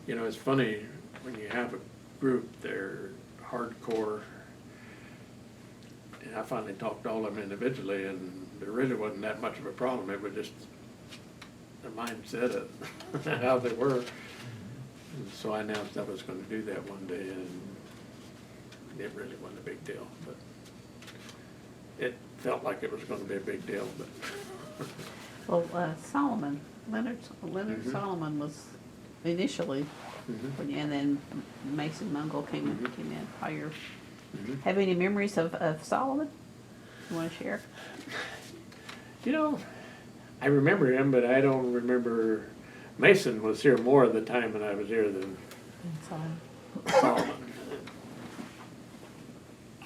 you know, it's funny, when you have a group, they're hardcore, and I finally talked to all of them individually, and there really wasn't that much of a problem. It was just the mindset of how they were. And so I announced I was gonna do that one day, and it really wasn't a big deal, but it felt like it was gonna be a big deal, but. Well, Leonard Mhm. Solomon was initially, Mhm. and then Mason Mangal came in higher. Mhm. Have any memories of Solomon you want to share? You know, I remember him, but I don't remember, Mason was here more of the time when I was here than Solomon.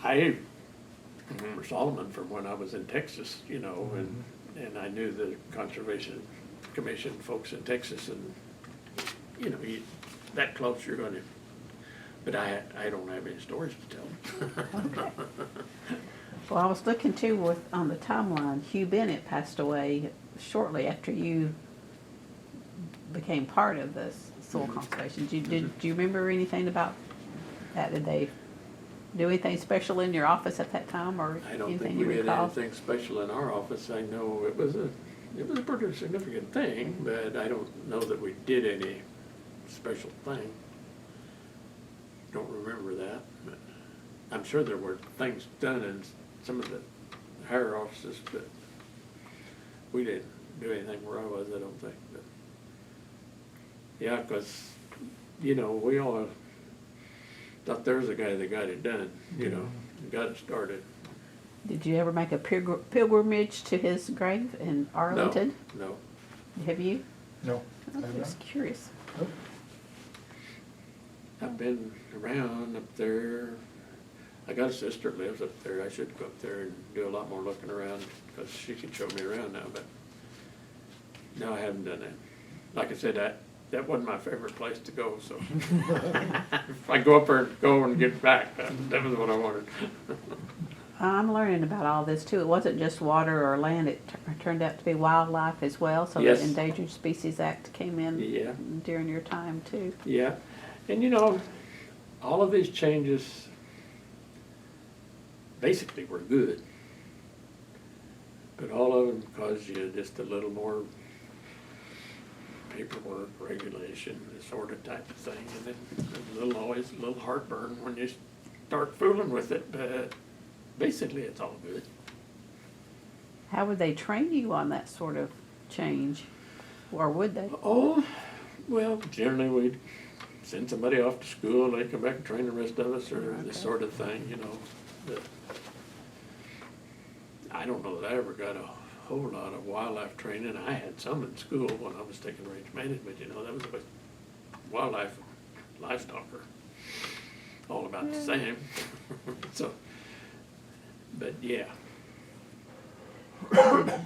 I remember Solomon from when I was in Texas, you know, and I knew the Conservation Commission folks in Texas, and, you know, that close you're gonna, but I don't have any stories to tell. Okay. Well, I was looking too on the timeline. Hugh Bennett passed away shortly after you became part of this soil conservation. Do you remember anything about that? Did they do anything special in your office at that time, or I don't anything think you we did recall? anything special in our office. I know it was a pretty significant thing, but I don't know that we did any special thing. Don't remember that, but I'm sure there were things done in some of the higher offices, but we didn't do anything where I was, I don't think, but. Yeah, 'cause, you know, we all thought there was a guy that got it done, you know, got it started. Did you ever make a pilgrimage to his grave in Arlington? No. Have you? No. I I'm have just curious. Nope. I've been around up there. I got a sister that lives up there. I should go up there and do a lot more looking around, because she can show me around now, but no, I haven't done that. Like I said, that wasn't my favorite place to go, so. If I go up there and go and get back, that was what I wanted. I'm learning about all this too. It wasn't just water or land, it turned out to be wildlife as well. So Yes. the Endangered Species Act came in Yeah. during your time too. Yeah, and you know, all of these changes basically were good, but all of them caused you just a little more paperwork, regulation, this sort of type of thing, and then always a little heartburn when you start fooling with it, but basically it's all good. How would they train you on that sort of change? Or would they? Oh, well, generally we'd send somebody off to school, they come back and train the rest of us, or this sort of thing, you know. But I don't know that I ever got a whole lot of wildlife training. I had some in school when I was taking range management, you know, that was with wildlife, livestock are all about the same. So, but yeah.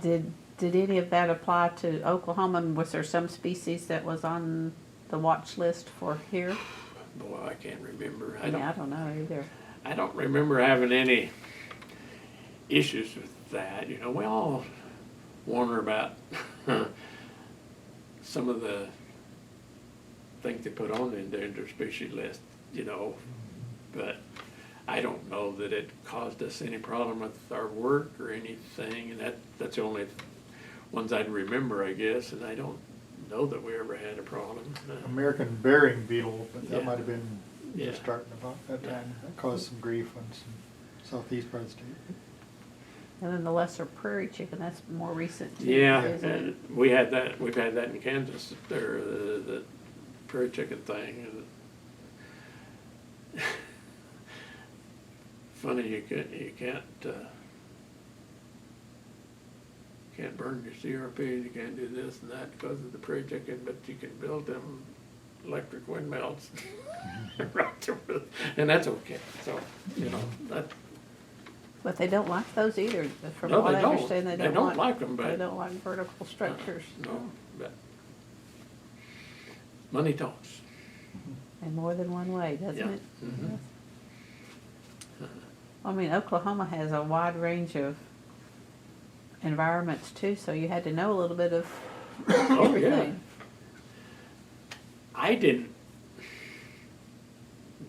Did any of that apply to Oklahoma? And was there some species that was on the watch list for here? Boy, I can't remember. I don't know either. I don't remember having any issues with that. You know, we all wonder about some of the things they put on the endangered species list, you know, but I don't know that it caused us any problem with our work or anything, and that's the only ones I'd remember, I guess, and I don't know that we ever had a problem. American burying beetle, but that Yeah. might have been Yeah. just starting about that time. That caused some grief on some southeast part of the state. And then the lesser prairie chicken, that's more recent too, Yeah, isn't it? and we've had that in Kansas, there, the prairie chicken thing. And funny, you can't burn your CRP, and you can't do this and that because of the prairie chicken, but you can build them electric windmills. Right there with- And that's okay, so, you know, that, But they don't like those either, from no, what they I don't. understand, They don't like them, They but, don't like vertical structures. no, but money talks. In more than one way, Yeah. doesn't it? Mhm. Yes. I mean, Oklahoma has a wide range of environments too, so you had to know a little bit of Oh, yeah. everything. I didn't,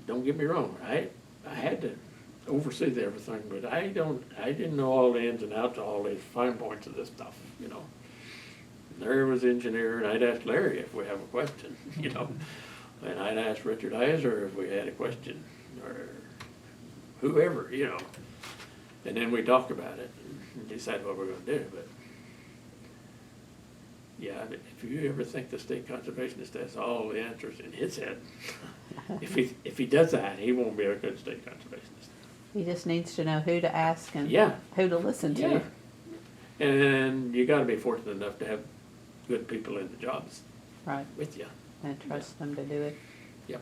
don't get me wrong, I had to oversee everything, but I didn't know all the ins and outs of all these fine points of this stuff, you know. Larry was the engineer, and I'd ask Larry if we have a question, you know. And I'd ask Richard Heiser if we had a question, or whoever, you know. And then we talk about it and decide what we're gonna do, but yeah, if you ever think the state conservationist has all the answers in his head, if he does that, he won't be a good state conservationist. He just needs to know who to ask and Yeah. who to listen to. Yeah. And you gotta be fortunate enough to have good people in the jobs Right, with you. and trust them to do it. Yep.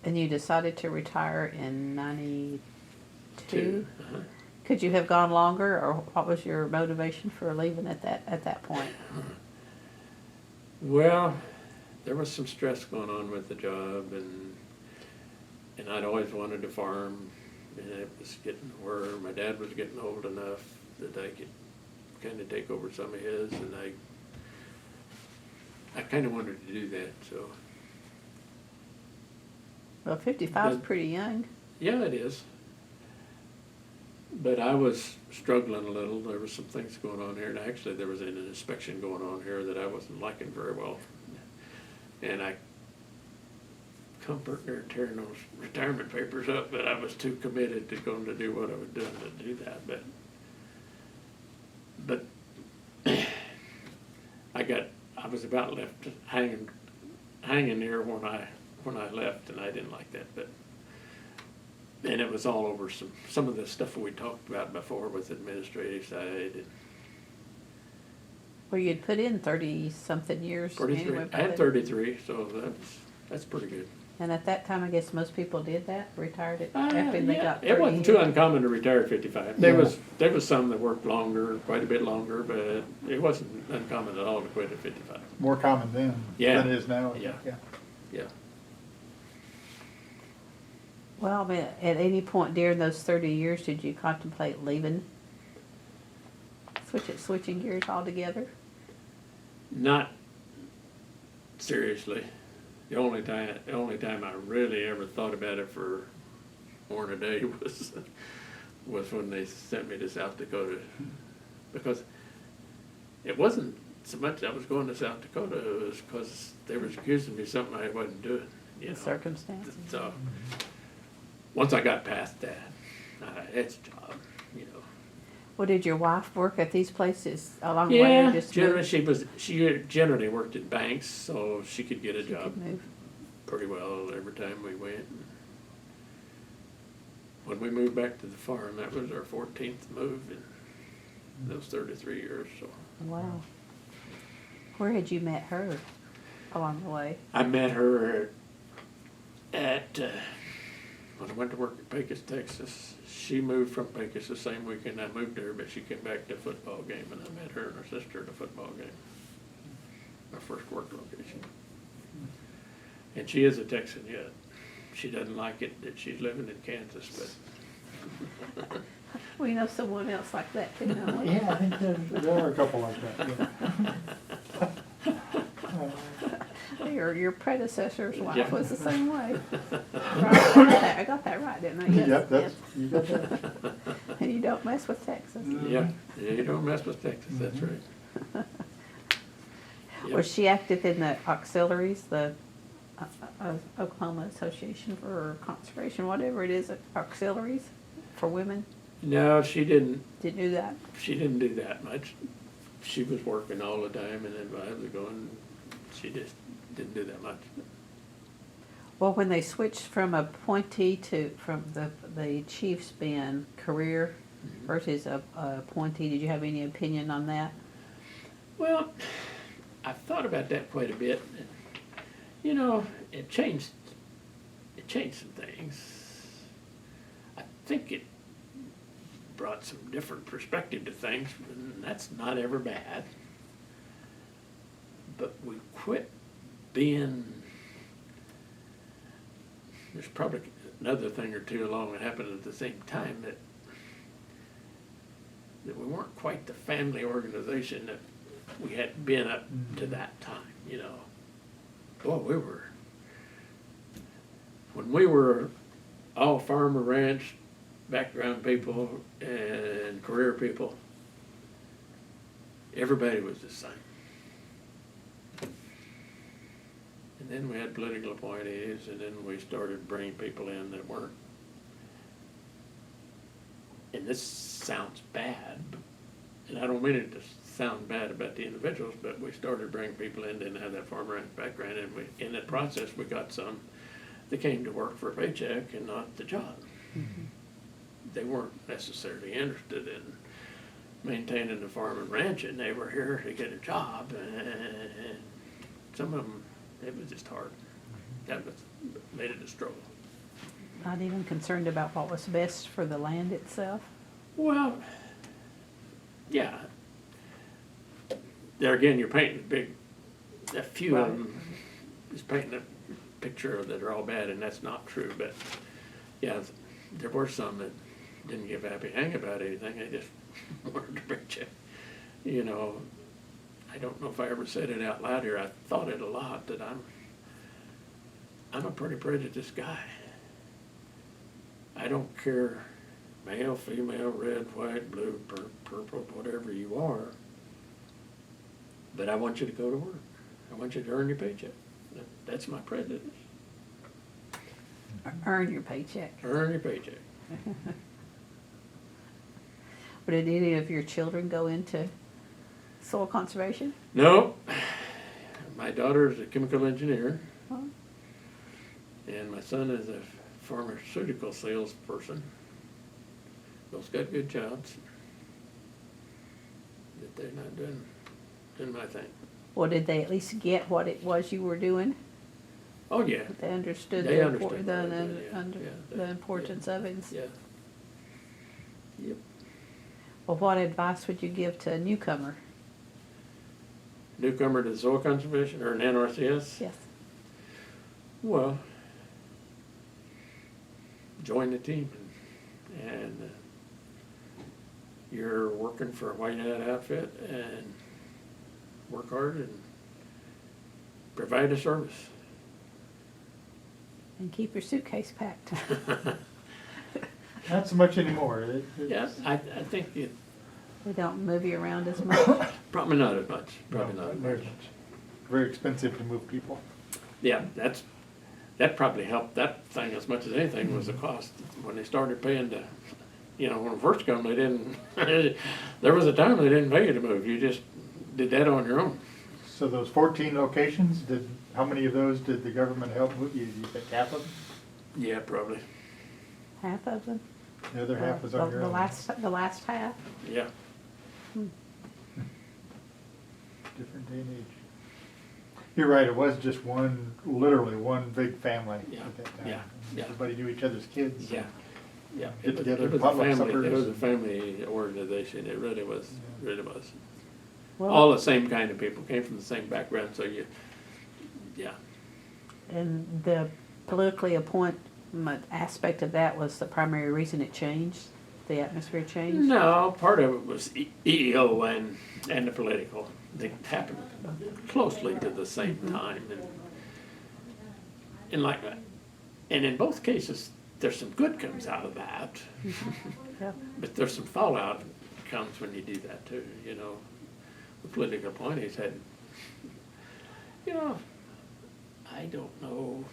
And you decided to retire in 92? Uh-huh. Could you have gone longer, or what was your motivation for leaving at that point? Well, there was some stress going on with the job, and I'd always wanted to farm, and it was getting where my dad was getting old enough that I could kind of take over some of his, and I kind of wanted to do that, so. Well, 55 is But- pretty young. Yeah, it is. But I was struggling a little. There was some things going on here, and actually there was an inspection going on here that I wasn't liking very well. And I come there tearing those retirement papers up, but I was too committed to going to do what I was doing to do that. But I was about left hanging there when I left, and I didn't like that. And it was all over some of the stuff we talked about before with the administrative side. And Well, you'd put in 30-something years. 33, anyway, I had but- 33, so that's pretty good. And at that time, I guess most people did that, retired it after they Yeah, got 30. it wasn't too uncommon to retire at 55. There Yeah. was some that worked longer, quite a bit longer, but it wasn't uncommon at all to quit at 55. More common then Yeah. than it is now. Yeah. Yeah. Well, I mean, at any point during those 30 years, did you contemplate leaving? Switching gears altogether? Not seriously. The only time I really ever thought about it for more than a day was when they sent me to South Dakota, because it wasn't so much I was going to South Dakota, it was because they were accusing me of something I wasn't doing. You The know. circumstances. So once I got past that, it's a job, you know. Well, did your wife work at these places along the way? Or Yeah, just generally moved? she generally worked at banks, so she could get a She job could move. pretty well every time we went. When we moved back to the farm, that was our 14th move in those 33 years. So Wow. Where had you met her along the way? I met her at when I went to work at Pecos, Texas. She moved from Pecos the same weekend I moved there, but she came back to a football game, and I met her and her sister at a football game. Our first work location. And she is a Texan yet. She doesn't like it that she's living in Kansas, but We know someone else like that too, don't we? Yeah, I think there are a couple like that, yeah. Your predecessor's wife Yeah. was the same way. Right, I got that right, didn't I? Yes, Yep, yes. you got that. And you don't mess with Texas. yeah, you don't mess with Texas, that's right. Yep. Was she active in the auxiliaries, the Oklahoma Association for Conservation, whatever it is, auxiliaries for women? No, she didn't. Didn't do that? She didn't do that much. She was working all the time, and then when I was going, she just didn't do that much. Well, when they switched from a Pointy from the chief's being career versus a Pointy, did you have any opinion on that? Well, I've thought about that quite a bit. And, you know, it changed some things. I think it brought some different perspective to things, and that's not ever bad. But we quit being, there's probably another thing or two along that happened at the same time, that we weren't quite the family organization that we had been up to that time, you know. Boy, when we were all farmer ranch, background people and career people, everybody was the same. And then we had political appointees, and then we started bringing people in that weren't. And this sounds bad, and I don't mean it to sound bad about the individuals, but we started bringing people in that didn't have that farmer ranch background, and in that process we got some that came to work for a paycheck and not the job. Mm-hmm. They weren't necessarily interested in maintaining the farm and ranch, and they were here to get a job, and some of them, it was just hard. That made it a struggle. Not even concerned about what was best for the land itself? Well, yeah. There again, you're painting a few of them is painting a picture that are all bad, and that's not true. But yeah, there were some that didn't give a happy hang about anything. They just wanted to reach it. You know, I don't know if I ever said it out loud here. I thought it a lot, that I'm a pretty prejudiced guy. I don't care, male, female, red, white, blue, purple, whatever you are, but I want you to go to work. I want you to earn your paycheck. That's my prejudice. Earn your paycheck. Earn your paycheck. Did any of your children go into soil conservation? No. My daughter is a chemical engineer, Huh? and my son is a pharmaceutical salesperson. Both got good jobs, but they're not doing my thing. Well, did they at least get what it was you were doing? Oh, yeah. They understood They the understood what I did, yeah. the importance of it? Yeah. Yep. Well, what advice would you give to a newcomer? Newcomer to soil conservation or an NRCS? Yes. Well, join the team, and you're working for a white hat outfit, and work hard and provide a service. And keep your suitcase packed. Not so much anymore. Yeah, I think it, They don't move you around as much. probably not as much, probably not as very much. much. Very expensive to move people. Yeah, that probably helped that thing as much as anything, was the cost. When they started paying to, you know, when it first come, they didn't, there was a time they didn't pay you to move. You just did that on your own. So those 14 locations, how many of those did the government help move you? Do you think half of them? Yeah, probably. Half of them? The other half was on your The own? last half? Yeah. Different day and age. You're right, it was just literally one big family Yeah, at that time. yeah, yeah. Everybody knew each other's kids. Yeah. Yeah. Get together, It was a potluck family, it suppers. was a family organization. It really was, really was. Well, All the same kind of people, came from the same background, so yeah. and the politically appointment aspect of that was the primary reason it changed? The atmosphere changed? No, part of it was EEO and the political. They happened closely to the same time, and in both cases, there's some good comes out of that, Yeah. but there's some fallout comes when you do that too. You know, the political appointees had, you know, I don't know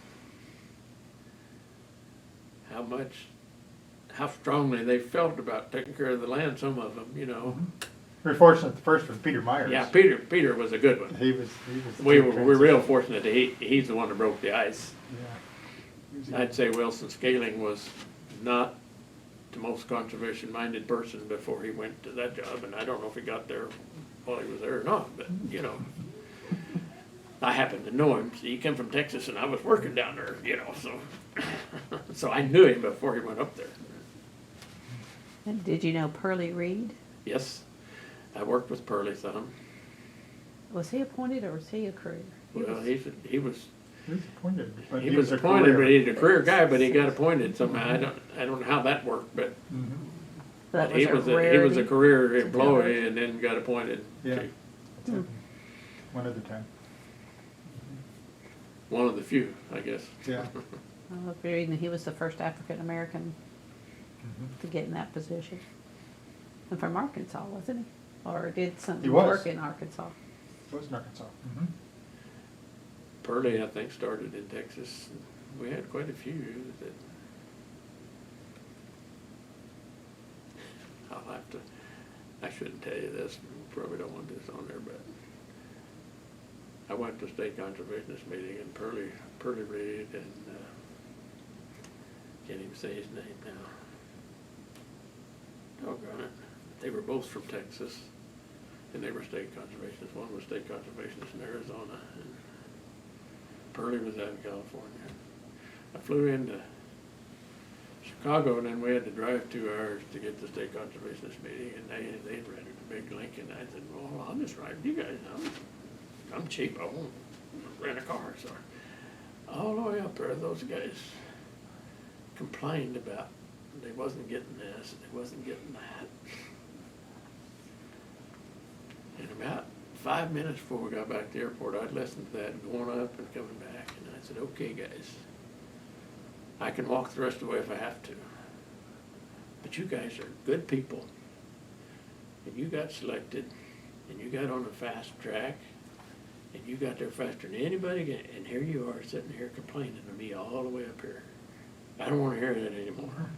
how strongly they felt about taking care of the land. Some of them, you know. We're fortunate the first was Peter Myers. Yeah, Peter was a good one. He was. We're real fortunate that he's the one that broke the ice. Yeah. I'd say Wilson Scaling was not the most conservation-minded person before he went to that job, and I don't know if he got there while he was there or not, but, you know. I happened to know him. So he came from Texas, and I was working down there, you know, so so I knew him before he went up there. And did you know Pearlie Reed? Yes, I worked with Pearlie some. Was he appointed or was he a career? Well, he was He was appointed, but he was appointed, career. but he's a career guy. But he got appointed somehow. I don't know how that worked, but Mhm. That he was a rarity career to employee and then got appointed. Yeah. to Hmm. One at a time. one of the few, I guess. Yeah. Well, if you're reading, he was the first African-American Mhm. to get in that position. And from Arkansas, wasn't he? Or did He something was. work in Arkansas? Was in Arkansas. Mhm. Pearlie, I think, started in Texas. We had quite a few that. I'll have to. I shouldn't tell you this. Probably don't want this on there, but I went to state conservationist meeting and Pearlie Reed and can't even say his name now. Doggone it. They were both from Texas, and they were state conservationists. One was state conservationist in Arizona, and Pearlie was out in California. I flew into Chicago, and then we had to drive 2 hours to get to the state conservationist meeting, and they'd rented a big Lincoln. I said, well, I'll just ride with you guys. I'm cheap. I won't rent a car. So all the way up there, those guys complained about they wasn't getting this, they wasn't getting that. And about 5 minutes before we got back to the airport, I'd listened to that going up and coming back, and I said, okay, guys, I can walk the rest of the way if I have to. But you guys are good people, and you got selected, and you got on a fast track, and you got there faster than anybody, and here you are sitting here complaining to me all the way up here. I don't want to hear that anymore.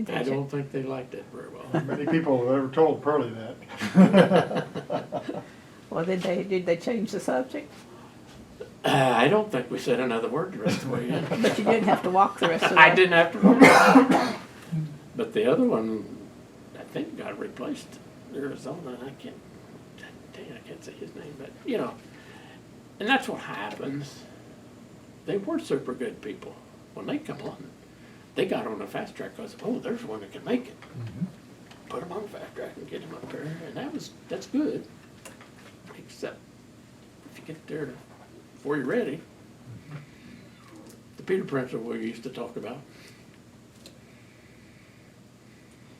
I don't think they liked it very well. Many people have ever told Pearlie that. Well, did they change the subject? I don't think we said another word the rest of the way in. But you didn't have to walk the rest of the way. I didn't have to. But the other one, I think, got replaced. Arizona, I can't say his name, but you know, and that's what happens. They were super good people. When they come on, they got on the fast track because, oh, there's one that can make it. Put them on the fast track and get them up there, and that's good. Except if you get there before you're ready, the Peter principle we used to talk about.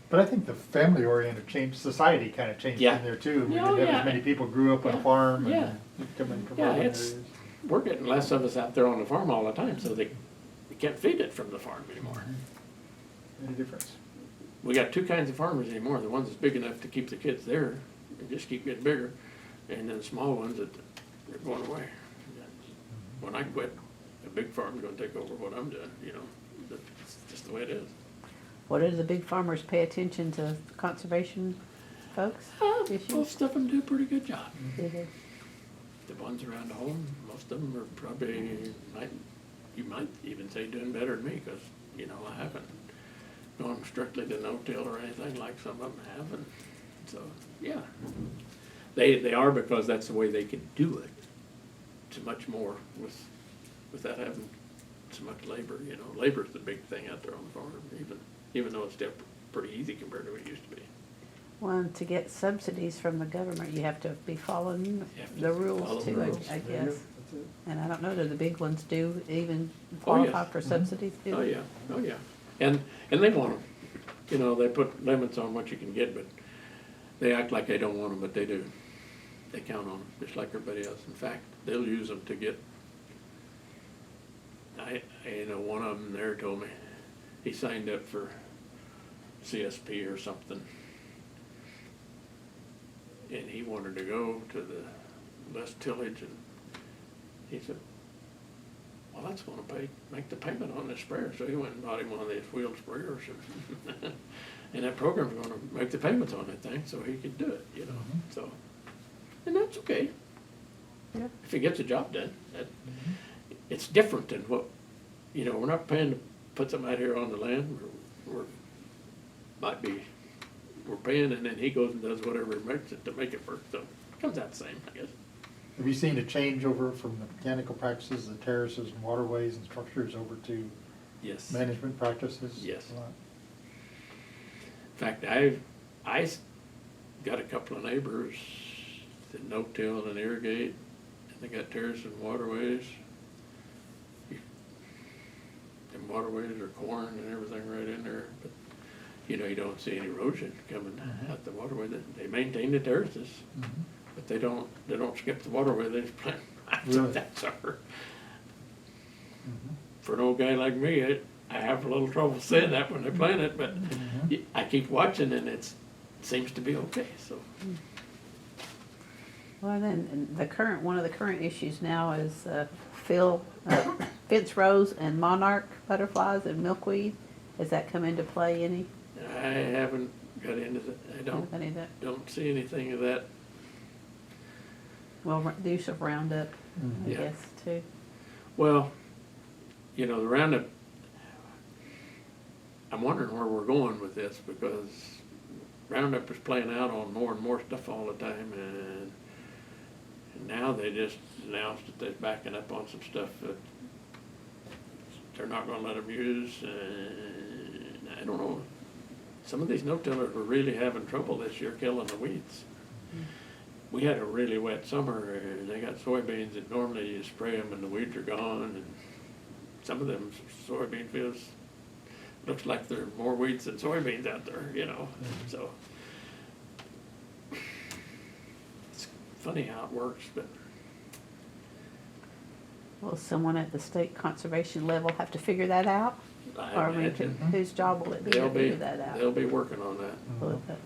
But I think the family-oriented change, society kind of changed Yeah. in there too. We Oh, didn't have yeah. as many people grew up on Yeah. a farm Yeah. and come in from Yeah, urban it's, areas. we're getting less of us out there on the farm all the time, so they can't feed it from the farm anymore. Any difference? We got 2 kinds of farmers anymore. The ones that's big enough to keep the kids there and just keep getting bigger, and then the small ones that are going away. When I quit, a big farm's gonna take over what I'm doing, you know. That's just the way it is. What do the big farmers pay attention to conservation folks? issues? Most of them do a pretty good job. Do they? The ones around home, most of them are probably, you might even say doing better than me, because, you know, I haven't gone strictly to no-till or anything like some of them have, and so, yeah. They are, because that's the way they can do it. It's much more without having so much labor, you know. Labor's the big thing out there on the farm, even though it's still pretty easy compared to what it used to be. Well, to get subsidies from the government, you have to be following You have to the follow rules the too, rules. I There you guess. go. That's it. And I don't know, do the big ones do even Oh, yes. qualify for subsidies? Do Oh, they? yeah, oh, yeah. And they want them. You know, they put limits on what you can get, but they act like they don't want them, but they do. They count on them, just like everybody else. In fact, they'll use them to get, you know, one of them there told me, he signed up for CSP or something. And he wanted to go to the less tillage, and he said, well, that's going to make the payment on this sprayer. So he went and bought him one of these wheeled sprayers. And that program's going to make the payments on that thing so he could do it, you know. So, and that's okay. Yeah. If he gets the job done. It's different than what, you know, we're not paying to put something out here on the land. We're paying, and then he goes and does whatever he makes it to make it work. So Comes out the same, I guess. Have you seen a change over from the mechanical practices, the terraces and waterways and structures over to Yes. management practices? Yes. A lot? In fact, I got a couple of neighbors that no-till and irrigate, and they got terraces and waterways. And waterways are corn and everything right in there, but, you know, you don't see any erosion coming out the waterway. They maintain the terraces, Mhm. but they don't skip the waterway, they just plant. I Really? think that's our, Mhm. for an old guy like me, I have a little trouble saying that when they plant it, but Mhm. I keep watching and it seems to be okay, so. Well, then, and one of the current issues now is fence rows and monarch butterflies and milkweed. Has that come into play any? I haven't got into that, Any of that? don't see anything of that. Well, the use of Roundup, I Yeah. guess, too. Well, you know, the Roundup, I'm wondering where we're going with this, because Roundup is playing out on more and more stuff all the time, and now they just announced that they're backing up on some stuff that they're not gonna let them use, and I don't know. Some of these no-tillers were really having trouble this year killing the weeds. We had a really wet summer, and they got soybeans that normally you spray them and the weeds are gone, and some of them soybean fields, looks like there are more weeds than soybeans out there, you know, so. It's funny how it works, but Will someone at the state conservation level have to figure that out? I Or I mean, imagine whose job will it be to figure that out? they'll be working on that. Will it-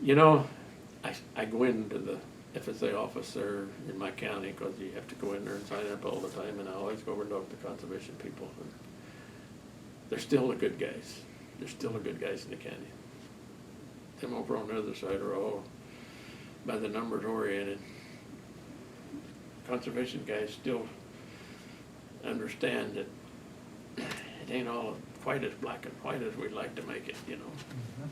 You know, I go into the FSA office there in my county, because you have to go in there and sign up all the time, and I always go over and talk to conservation people. And they're still the good guys. They're still the good guys in the county. Them over on the other side are all by the numbers oriented. Conservation guys still understand that it ain't all quite as black and white as we'd like to make it, you know. Mhm.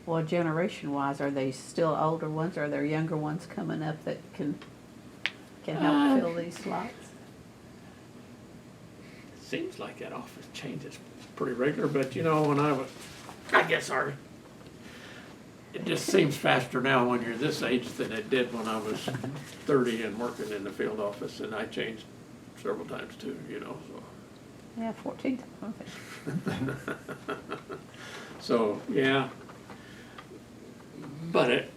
Well, generation-wise, are they still older ones, or are there younger ones coming up that can help fill these slots? Seems like that office changes pretty regular, but you know, when I guess it just seems faster now when you're this age than it did when I was 30 and working in the field office, and I changed several times too, you know, so. Yeah, 14, okay. So, yeah. But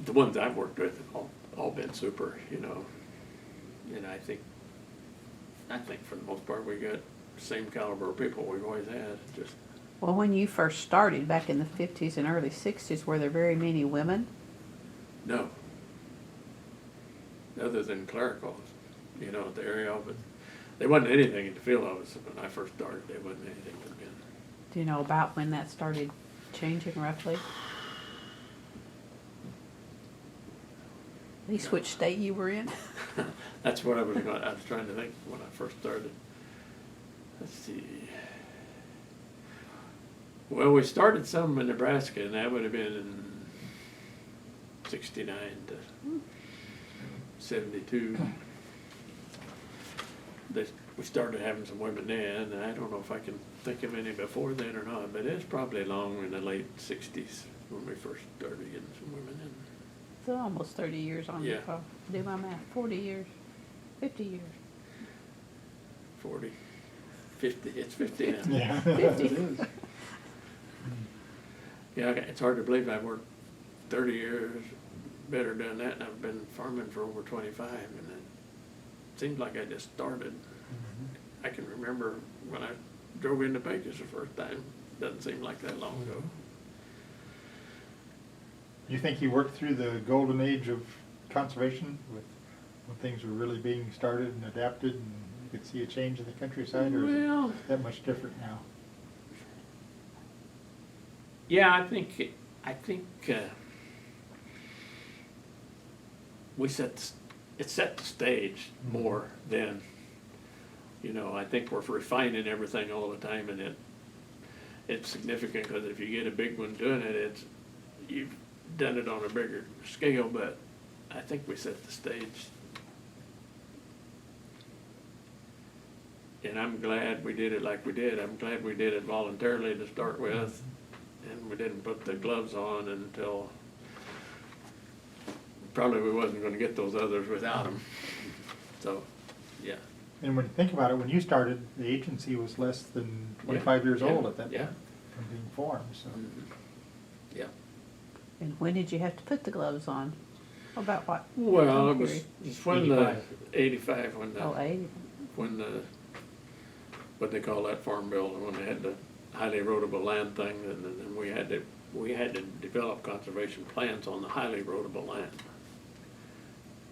the ones I've worked with have all been super, you know, and I think for the most part we got the same caliber of people we've always had, just. Well, when you first started, back in the 50s and early 60s, were there very many women? No. Other than clericals, you know, at the area office. There wasn't anything at the field office when I first started. There wasn't anything for men. Do you know about when that started changing roughly? At least which state you were in? That's what I was trying to think when I first started. Let's see. Well, we started some in Nebraska, and that would have been in 69 to 72. We started having some women then, and I don't know if I can think of any before then or not, but it's probably along in the late 60s when we first started getting some women in. So almost 30 years on the Yeah. call. Do my math, 40 years, 50 years. 40, 50, it's 50 now. Yeah. 50. It is. Yeah, it's hard to believe I've worked 30 years, better than that, and I've been farming for over 25, and it seems like I just started. Mhm. I can remember when I drove into Pecos the first time. Doesn't seem like that long ago. You think you worked through the golden age of conservation when things were really being started and adapted, and you could see a change in the countryside, or is Well, it that much different now? yeah, I think it set the stage more than, you know, I think we're refining everything all the time, and it's significant, because if you get a big one doing it, done it on a bigger scale, but I think we set the stage. And I'm glad we did it like we did. I'm glad we did it voluntarily to start with, and we didn't put the gloves on until probably we wasn't gonna get those others without them. So, yeah. And when you think about it, when you started, the agency was less than 25 years Yeah, old at that yeah. time from being formed, so. Yeah. And when did you have to put the gloves on? About what? Well, it time was, period? it's when the, 85, when Oh, the, 80. when the, what they call that farm bill, when they had the highly erodible land thing, and then we had to develop conservation plans on the highly erodible land.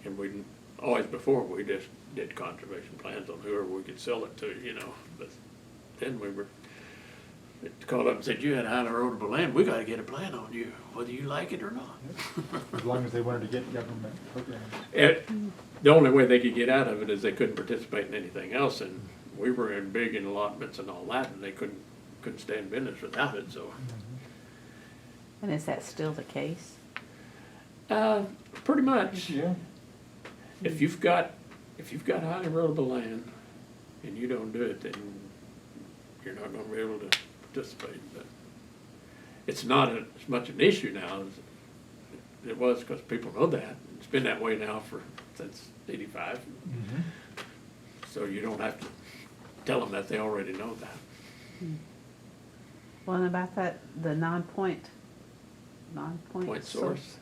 And we, always before, we just did conservation plans on whoever we could sell it to, you know, but then we were, it called up and said, you had highly erodible land, we gotta get a plan on you, whether you like it or not. As long as they wanted to get government programs. The only way they could get out of it is they couldn't participate in anything else, and we were in big in allotments and all that, and they couldn't stay in business without it, so. And is that still the case? Pretty much. Yeah. If you've got highly erodible land and you don't do it, then you're not gonna be able to participate, but it's not as much an issue now as it was, because people know that. It's been that way now since 85. Mhm. So you don't have to tell them that, they already know that. Well, and about that, the non-point Point source.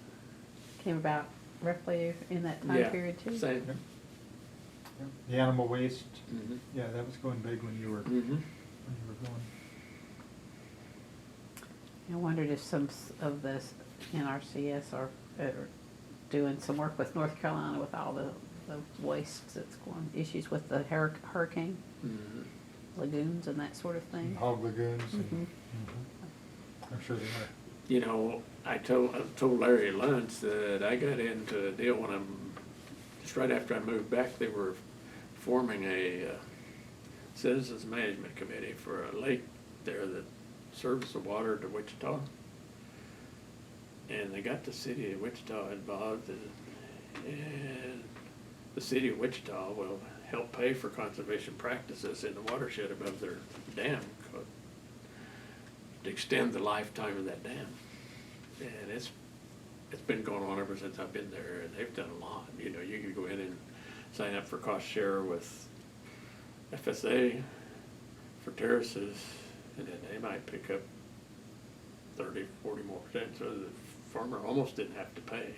came about roughly in that time Yeah, period too? same. Yeah. The animal waste, Mhm. yeah, that was going big when you were Mhm. going. I wondered if some of the NRCS are doing some work with North Carolina with all the wastes that's going, issues with the hurricane Mhm. lagoons and that sort of thing. Hog lagoons and, Mhm. I'm sure they are. You know, I told Larry Luntz that I got into a deal when just right after I moved back, they were forming a citizens management committee for a lake there that serves the water to Wichita. And they got the city of Wichita involved, and the city of Wichita will help pay for conservation practices in the watershed above their dam to extend the lifetime of that dam. And it's been going on ever since I've been there, and they've done a lot. You know, you can go in and sign up for cost share with FSA for terraces, and then they might pick up 30, 40 more percent, so the farmer almost didn't have to pay.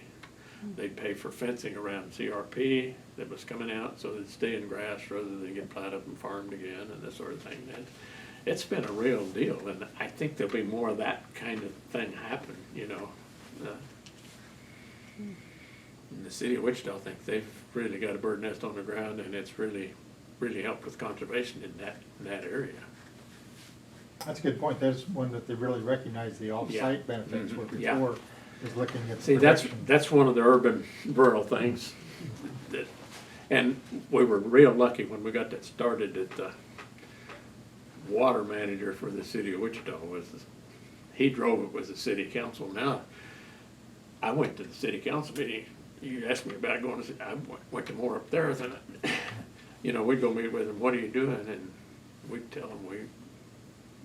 They'd pay for fencing around CRP that was coming out, so they'd stay in grass rather than get plowed up and farmed again, and this sort of thing. And it's been a real deal, and I think there'll be more of that kind of thing happen, you know. In the city of Wichita, I think they've really got a bird nest on the ground, and it's really helped with conservation in that area. That's a good point. That's one that they really recognize the Yeah. off-site benefits, where Yeah. before is looking at the See, production. that's one of the urban rural things that, and we were real lucky when we got that started, that the water manager for the city of Wichita he drove it with the city council. Now, I went to the city council meeting, you asked me about going to, I went to more up there than, you know, we'd go meet with them, what are you doing? And we'd tell them we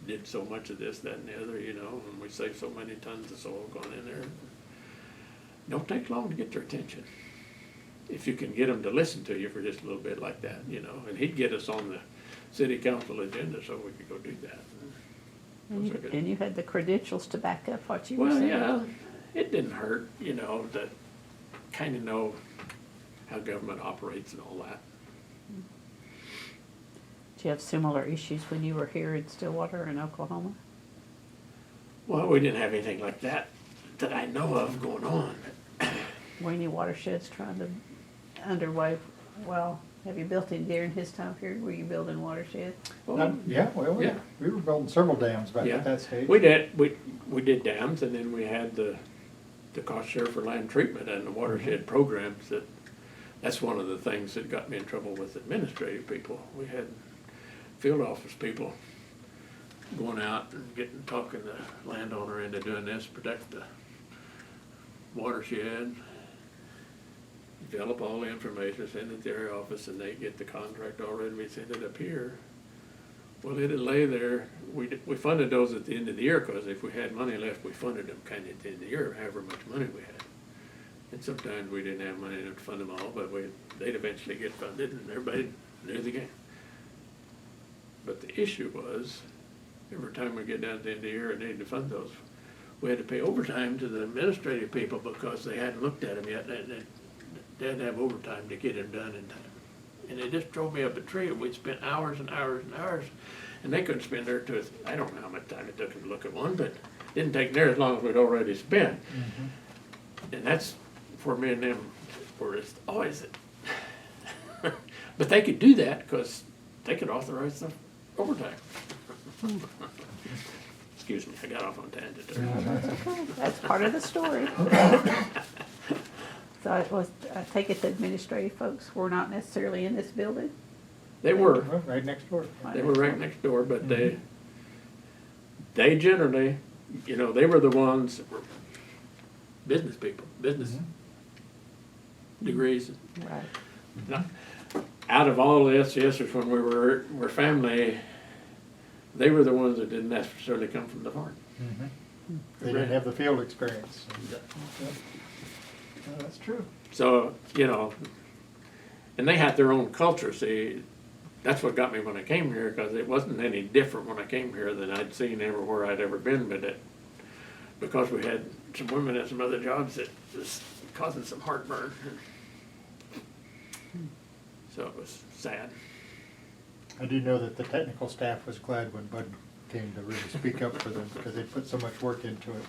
did so much of this, that, and the other, you know, and we saved so many tons of soil going in there. Don't take long to get their attention. If you can get them to listen to you for just a little bit like that, you know, and he'd get us on the city council agenda so we could go do that. And you had the credentials to back up what you were Well, saying. yeah, it didn't hurt, you know, to kind of know how government operates and all that. Did you have similar issues when you were here in Stillwater in Oklahoma? Well, we didn't have anything like that I know of going on. Were any watersheds trying to underway? Well, have you built any during his time period? Were you building watersheds? Yeah, well, Yeah. we were building several dams back Yeah. at that stage. We did dams, and then we had the cost share for land treatment and the watershed programs. That's one of the things that got me in trouble with administrative people. We had field office people going out and talking the landowner into doing this, protect the watershed, develop all the information, send it to their office, and they get the contract already, we send it up here. Well, it'd lay there, we funded those at the end of the year, because if we had money left, we funded them kind of at the end of the year, however much money we had. And sometimes we didn't have money to fund them all, but they'd eventually get funded, and everybody knew the game. But the issue was, every time we get down to the end of the year and needed to fund those, we had to pay overtime to the administrative people because they hadn't looked at them yet, and they had to have overtime to get them done in time. And they just drove me up a tree, and we'd spent hours and hours and hours, and they couldn't spend their two, I don't know how much time it took them to look at one, but it didn't take near as long as we'd already spent. And that's where me and them were just always, but they could do that because they could authorize the overtime. Excuse me, I got off on a tangent there. That's okay. That's part of the story. So it was, I take it the administrative folks were not necessarily in this building? They were. Well, right next door. They were right next door, but they generally, you know, they were the ones that were business people, business degrees. Right. Now, out of all the SCSers when we were family, they were the ones that didn't necessarily come from the farm. They didn't have the field experience. That's true. So, you know, and they had their own culture, see, that's what got me when I came here, because it wasn't any different when I came here than I'd seen everywhere I'd ever been, but because we had some women at some other jobs, it was causing some heartburn. So it was sad. I do know that the technical staff was glad when Bud came to really speak up for them, because they put so much work into it.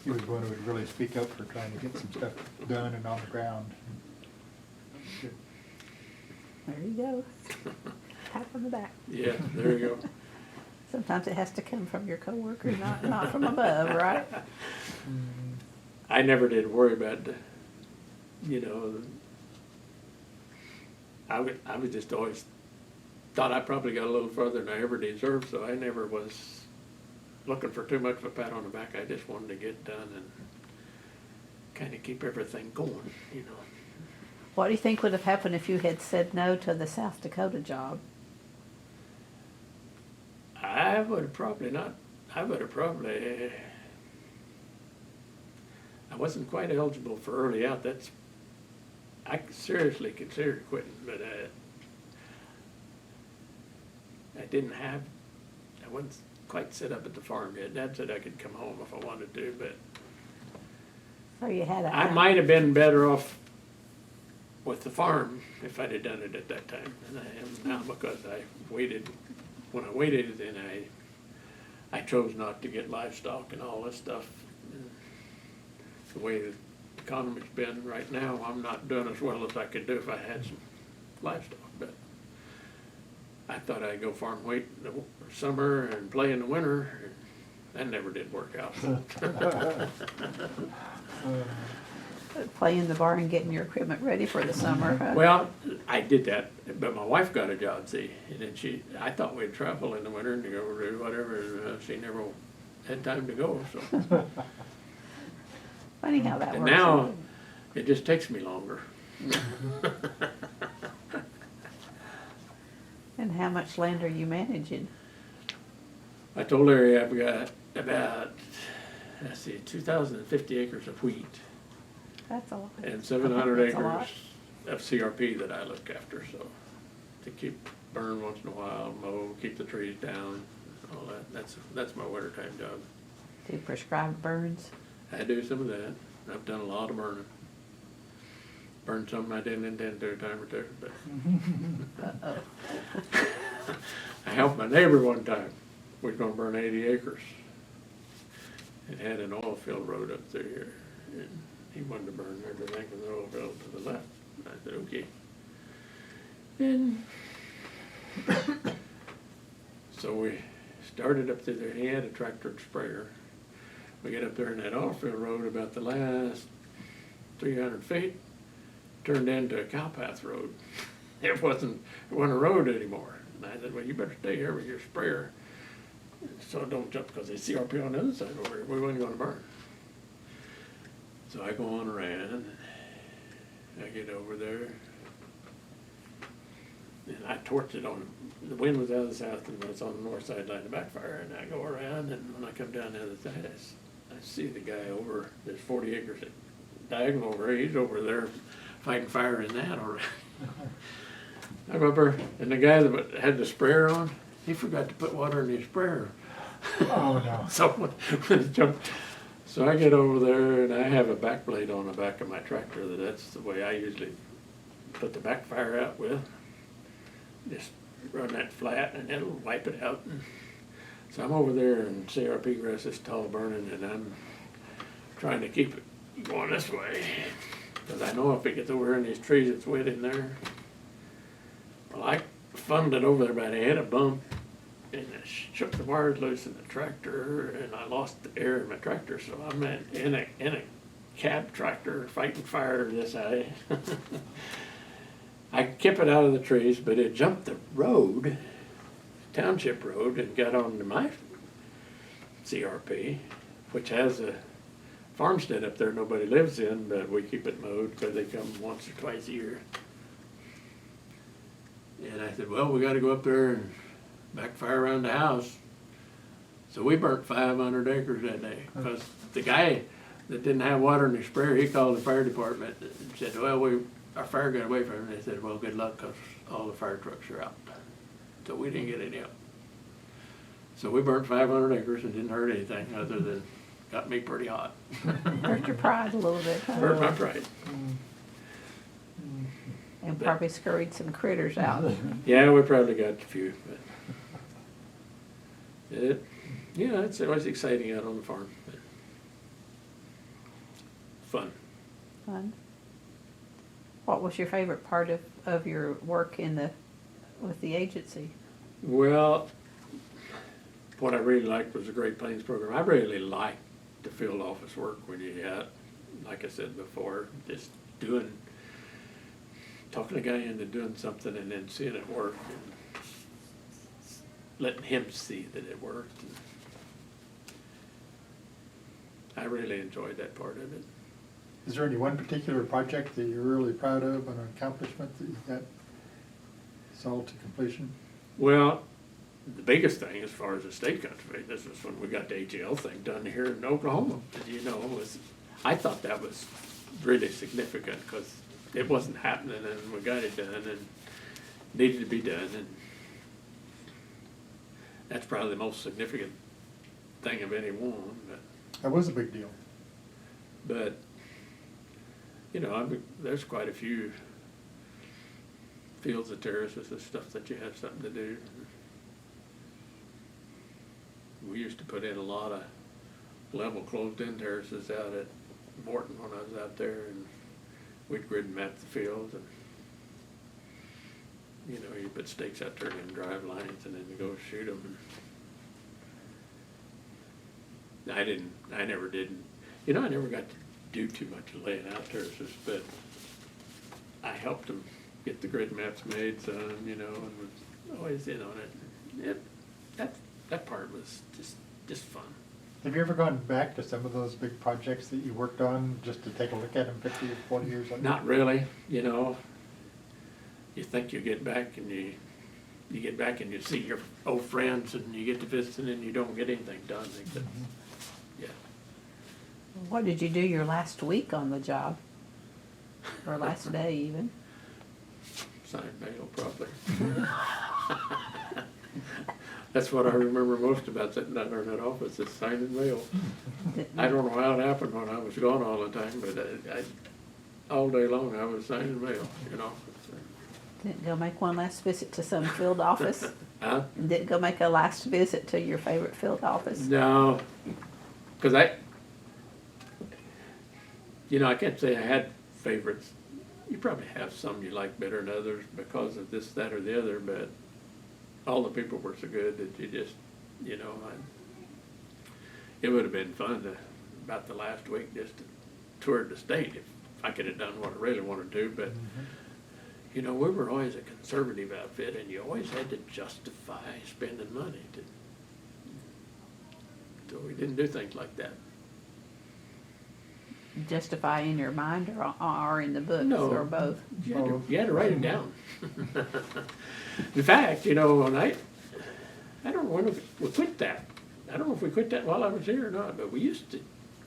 He was one who would really speak up for trying to get some stuff done and on the ground. Good. There you go. Pat on the back. Yeah, there you go. Sometimes it has to come from your coworker, not from above, right? I never did worry about you know, I was just always thought I probably got a little further than I ever deserved, so I never was looking for too much of a pat on the back. I just wanted to get done and kind of keep everything going, you know. What do you think would have happened if you had said no to the South Dakota job? I would have probably, I wasn't quite eligible for early out. I seriously considered quitting, but I wasn't quite set up at the farm yet. Dad said I could come home if I wanted to, but So you had a. I might have been better off with the farm if I'd have done it at that time than I am now, because when I waited, then I chose not to get livestock and all this stuff. And the way the economy's been right now, I'm not doing as well as I could do if I had some livestock, but I thought I'd go farm weight in the summer and play in the winter, and that never did work out. Play in the bar and getting your equipment ready for the summer, huh? Well, I did that, but my wife got a job, see, and then I thought we'd travel in the winter and go do whatever, and she never had time to go, so. Funny how that And works. now, it just takes me longer. And how much land are you managing? I told Larry I've got about, 2,050 acres of wheat That's a lot. and 700 That's a lot. acres of CRP that I look after, so to burn once in a while, mow, keep the trees down, all that. That's my wintertime job. Do you prescribe burns? I do some of that. I've done a lot of burning. Burned something I didn't intend to a time or two, but Uh-oh. I helped my neighbor one time. We was gonna burn 80 acres. It had an oil field road up through here, and he wanted to burn everything from the oil field to the left. I said, okay. And so we started up through there. He had a tractor and sprayer. We get up there in that oil field road, about the last 300 feet, turned into a cowpath road. It wasn't a road anymore. And I said, well, you better stay here with your sprayer, so don't jump, because there's CRP on the other side over here. We weren't going to burn. So I go on around, I get over there, and I torched it on, the wind was out of the south and it's on the north side lighting the backfire, and I go around, and when I come down the other side, I see the guy over, there's 40 acres diagonal over, he's over there fighting fire in that already. I go up there, and the guy that had the sprayer on, he forgot to put water in his sprayer. Oh, no. So I get over there, and I have a back blade on the back of my tractor. That's the way I usually put the backfire out with. Just run that flat, and it'll wipe it out. So I'm over there, and CRP grass is tall burning, and I'm trying to keep it going this way, because I know if it gets over in these trees, it's wet in there. Well, I funneled it over there, but I had a bump, and I shook the wires loose in the tractor, and I lost the air in my tractor, so I'm in a cab tractor fighting fire this eye. I kept it out of the trees, but it jumped the road, township road, and got onto my CRP, which has a farmstead up there nobody lives in, but we keep it mowed because they come once or twice a year. And I said, well, we got to go up there and backfire around the house. So we burnt 500 acres that day, because the guy that didn't have water in his sprayer, he called the fire department and said, well, our fire got away from him. And they said, well, good luck, because all the fire trucks are out. So we didn't get any up. So we burnt 500 acres and didn't hurt anything other than got me pretty hot. Hurt your pride a little bit, huh? Hurt my pride. And probably scurried some critters out. Yeah, we probably got a few, but it's always exciting out on the farm. But fun. Fun. What was your favorite part of your work with the agency? Well, what I really liked was the Great Plains program. I really liked the field office work when you had, like I said before, just talking a guy into doing something and then seeing it work and letting him see that it worked. And I really enjoyed that part of it. Is there any one particular project that you're really proud of, an accomplishment that you got solved to completion? Well, the biggest thing as far as the state conservation, this was when we got the AGL thing done here in Oklahoma. I thought that was really significant because it wasn't happening, and we got it done and needed to be done, and that's probably the most significant thing of any one. That was a big deal. But there's quite a few fields of terraces and stuff that you have something to do. We used to put in a lot of level closed-in terraces out at Morton when I was out there, and we'd grid map the fields, and you put stakes out there and drive lines, and then you go shoot them. And I never got to do too much laying out terraces, but I helped them get the grid maps made, son, and was always in on it. That part was just fun. Have you ever gone back to some of those big projects that you worked on just to take a look at them 50 or 40 years later? Not really, You think you get back and you get back and you see your old friends and you get to visit and you don't get anything done. Except, yeah. What did you do your last week on the job? Or last day even? Sign mail, probably. That's what I remember most about sitting down there in that office, is signing mail. I don't know how it happened when I was gone all the time, but all day long I was signing mail, Didn't go make one last visit to some field office? Huh? Didn't go make a last visit to your favorite field office? No, because I can't say I had favorites. You probably have some you like better than others because of this, that, or the other, but all the people were so good that you just, it would have been fun about the last week just to tour the state if I could have done what I really wanted to, but we were always a conservative outfit, and you always had to justify spending money. So we didn't do things like that. justify in your mind or in the books No. or both? You had to write it down. In fact, you know, when I don't know when we quit that. I don't know if we quit that while I was here or not, but we used to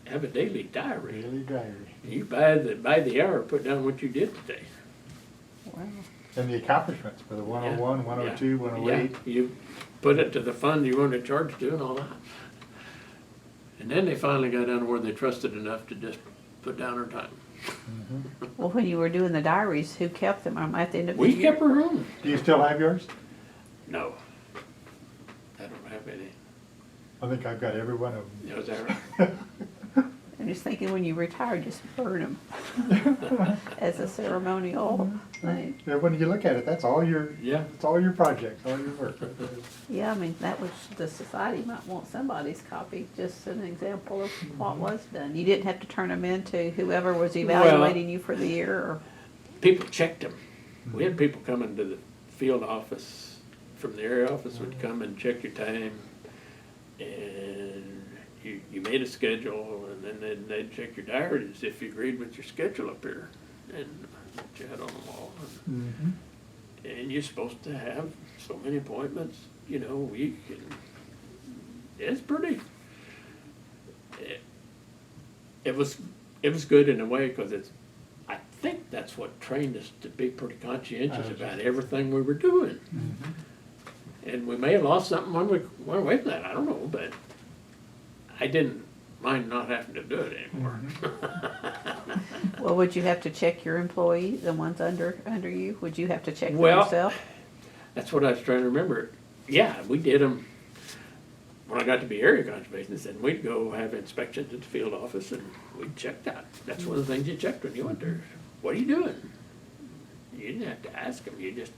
have a daily diary. Daily diary. You by the hour, put down what you did today. Wow. And the accomplishments for the 101, 102, 108. Yeah, you put it to the fund you wanted to charge to and all that. And then they finally got down to where they trusted enough to just put down our time. Well, when you were doing the diaries, who kept them at the end of the We year? kept our own. Do you still have yours? No, I don't have any. I think I've got every one of them. You know, is that right? I'm just thinking when you retire, just burn them as a ceremonial thing. Yeah, when you look at it, that's all your, Yeah. it's all your projects, all your work. Right there. Yeah, I mean, that was, the society might want somebody's copy, just an example of what was done. You didn't have to turn them in to whoever was evaluating you for the year, or, People checked them. We had people coming to the field office, from the area office would come and check your time. And you made a schedule, and then they'd check your diaries if you agreed with your schedule up here. And you had on the wall. And you're supposed to have so many appointments, you know, a week. And it's pretty. It was good in a way, because I think that's what trained us to be pretty conscientious about everything we were doing. And we may have lost something when we went away from that, I don't know, but I didn't mind not having to do it anymore. well, would you have to check your employee, the ones under you? Would you have to check them Well, yourself? That's what I was trying to remember. Yeah, we did them when I got to be area conservationist, and we'd go have inspections at the field office, and we'd check that. That's one of the things you checked when you went there. What are you doing? You didn't have to ask them, you just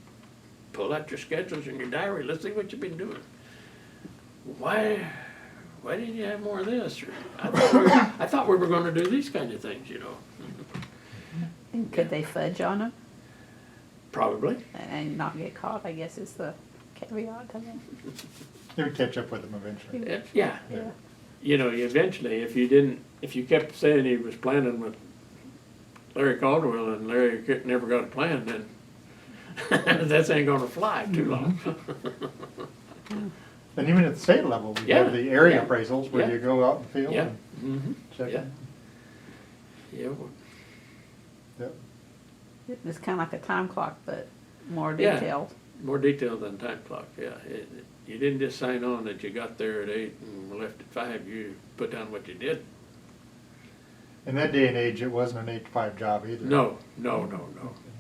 pull out your schedules and your diary, let's see what you've been doing. Why didn't you have more of this? Or, I thought we were gonna do these kind of things, you know. And could they fudge on them Probably. and not get caught, I guess is the caveat to that. You would catch up with them eventually. Yeah. Yeah. You know, eventually, if you kept saying he was planning with Larry Caldwell and Larry never got a plan, then that ain't gonna fly too long. And even at the state level, we Yeah, have the area yeah, appraisals where yeah. you go out in the field Yeah. and check Yeah. them. Yeah. Yep. It's kind of like a time clock, but more Yeah. detailed. More detailed than time clock, yeah. You didn't just sign on that you got there at 8 and left at 5, you put down what you did. In that day and age, it wasn't an 8 to 5 job either. No.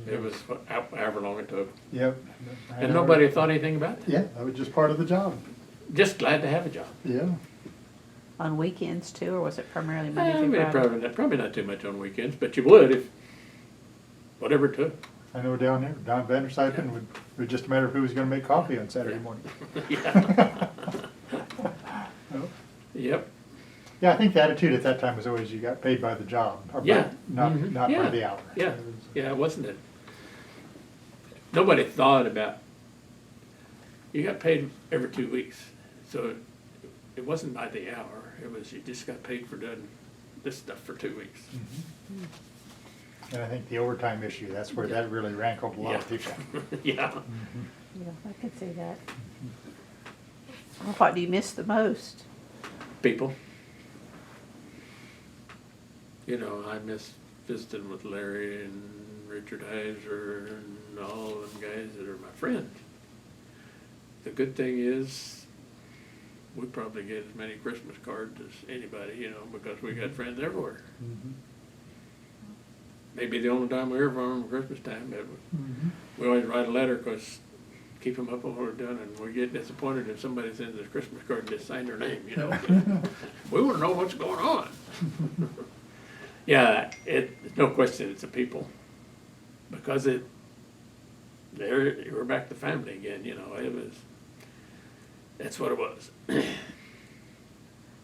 It was however long it took. Yep. And nobody thought anything about it. Yeah, that was just part of the job. Just glad to have a job. Yeah. On weekends too, or was it primarily Monday through Friday? Probably not too much on weekends, but you would if, whatever it took. I know down there, Don Vanderseipen, it was just a matter of who was gonna make coffee on Saturday morning. Yeah. Yep. Yeah, I think the attitude at that time was always you got paid by the job, or by- Yeah. not by Yeah. the hour. Yeah, yeah, wasn't it? Nobody thought about, you got paid every 2 weeks, so it wasn't by the hour, it was, you just got paid for doing this stuff for 2 weeks. And I think the overtime issue, that's where that really rankled a lot of Yeah. people. Yeah. Yeah, I can see that. Well, what do you miss the most? People. You know, I miss visiting with Larry and Richard Heiser and all them guys that are my friends. The good thing is, we probably get as many Christmas cards as anybody, you know, because we got friends everywhere. Maybe the only time we ever on them Christmas time, but we always write a letter, because keep them up on what we're doing, and we get disappointed if somebody sends us a Christmas card and just sign their name, you know. We want to know what's going on. Yeah, there's no question it's the people, because we're back to family again, you know. That's what it was.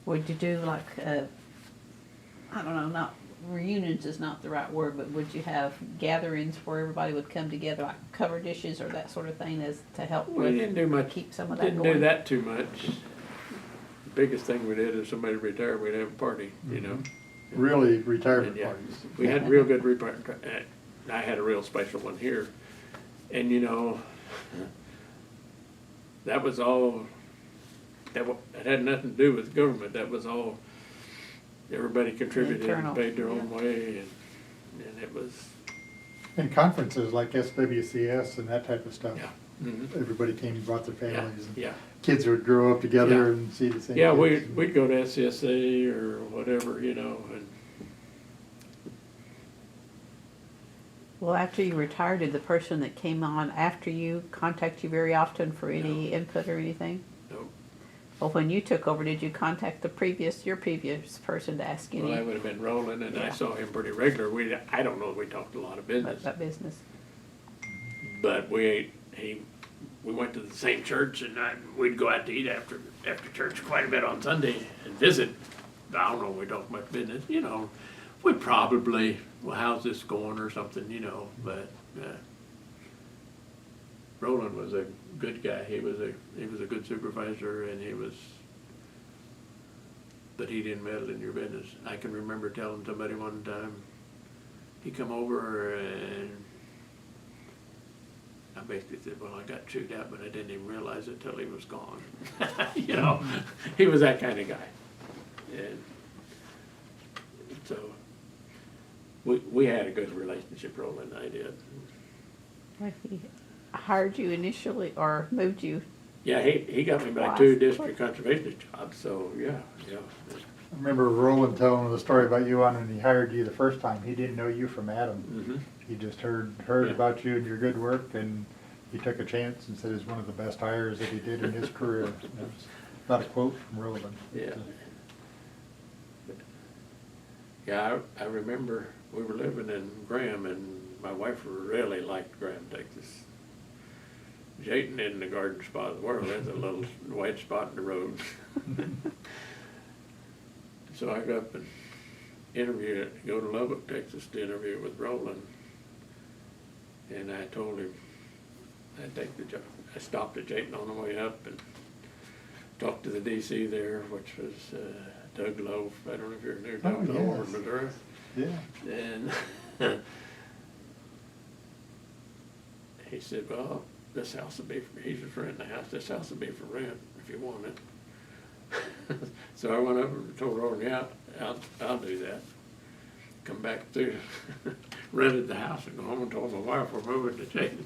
Would you do like, I don't know, not, reunions is not the right word, but would you have gatherings where everybody would come together, like cover dishes or that sort of thing, as to help We with, didn't do much. keep some of that Didn't going? do that too much. The biggest thing we did is somebody retired, we'd have a party, you know. really retirement Yeah, parties. we had real good I had a real special one here. And you know, that was all, it had nothing to do with government. That was all, everybody contributed Internal, and paid their yeah. own way, and it was, And conferences like SWCS and that type of stuff. yeah. Mhm. Everybody came and brought their Yeah, families. And yeah. kids would grow up together Yeah. and see the same Yeah, kids. we'd go to SCSA or whatever, you know, and Well, after you retired, did the person that came on after you contact you very often for any input or anything? no. Well, when you took over, did you contact your previous person to ask Well, I any would have been rolling, and I Yeah. saw him pretty regular. I don't know if we talked a lot of business, about business? but we went to the same church, and we'd go out to eat after church quite a bit on Sunday and visit. I don't know if we talked much business, you know. We probably, well, how's this going or something, you know, but Roland was a good guy. He was a good supervisor, and but he didn't meddle in your business. I can remember telling somebody one time, he come over and I basically said, well, I got chewed out, but I didn't even realize it till he was gone. You know, he was that kind of guy. And so we had a good relationship, Roland and I did. Like he hired you initially or moved you? Yeah, he got me back Wow. 2 district conservation jobs, so yeah. I remember Roland telling the story about you on when he hired you the first time. He didn't know you from Adam. Mm-hmm. He just heard Yeah. about you and your good work, and he took a chance and said it was one of the best hires that he did in his career. That was not a quote from Roland. Yeah. Yeah, I remember we were living in Graham, and my wife really liked Graham, Texas. Jayton isn't the garden spot of the world. That's a little white spot in the road. So I go up and go to Lubbock, Texas to interview with Roland. And I told him I'd take the job. I stopped at Jayton on the way up and talked to the DC there, which was Doug Lowe. I don't know if you knew Doug Oh, Lowe yes. in Missouri. Yeah. And he said, well, this house will be for, he's just renting the house, this house will be for rent if you want it. So I went up and told Roland, yeah, I'll do that. Come back through, rented the house and go home and told my wife we're moving to Jayton.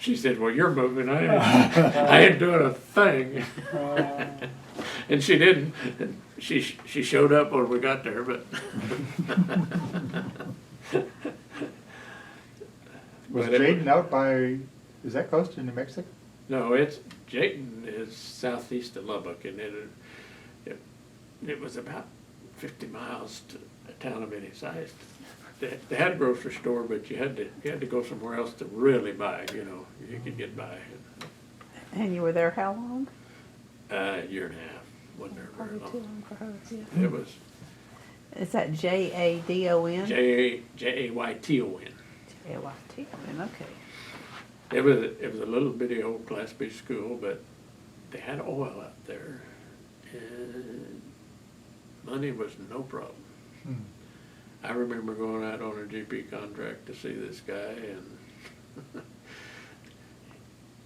She said, well, you're moving, I ain't doing a thing. And she didn't. She showed up when we got there, but. Was But it Jayton out by, is that close to New Mexico? No, Jayton is southeast of Lubbock, and it was about 50 miles to a town of any size. They had a grocery store, but you had to go somewhere else to really buy, you know, you could get by. And you were there how long? A year and a half, wasn't there very Probably too long. long for her, yeah. It was Is that Jadon? Jayton. Jayton, okay. It was a little bitty old Class B school, but they had oil out there, and money was no problem. Hmm. I remember going out on a GP contract to see this guy, and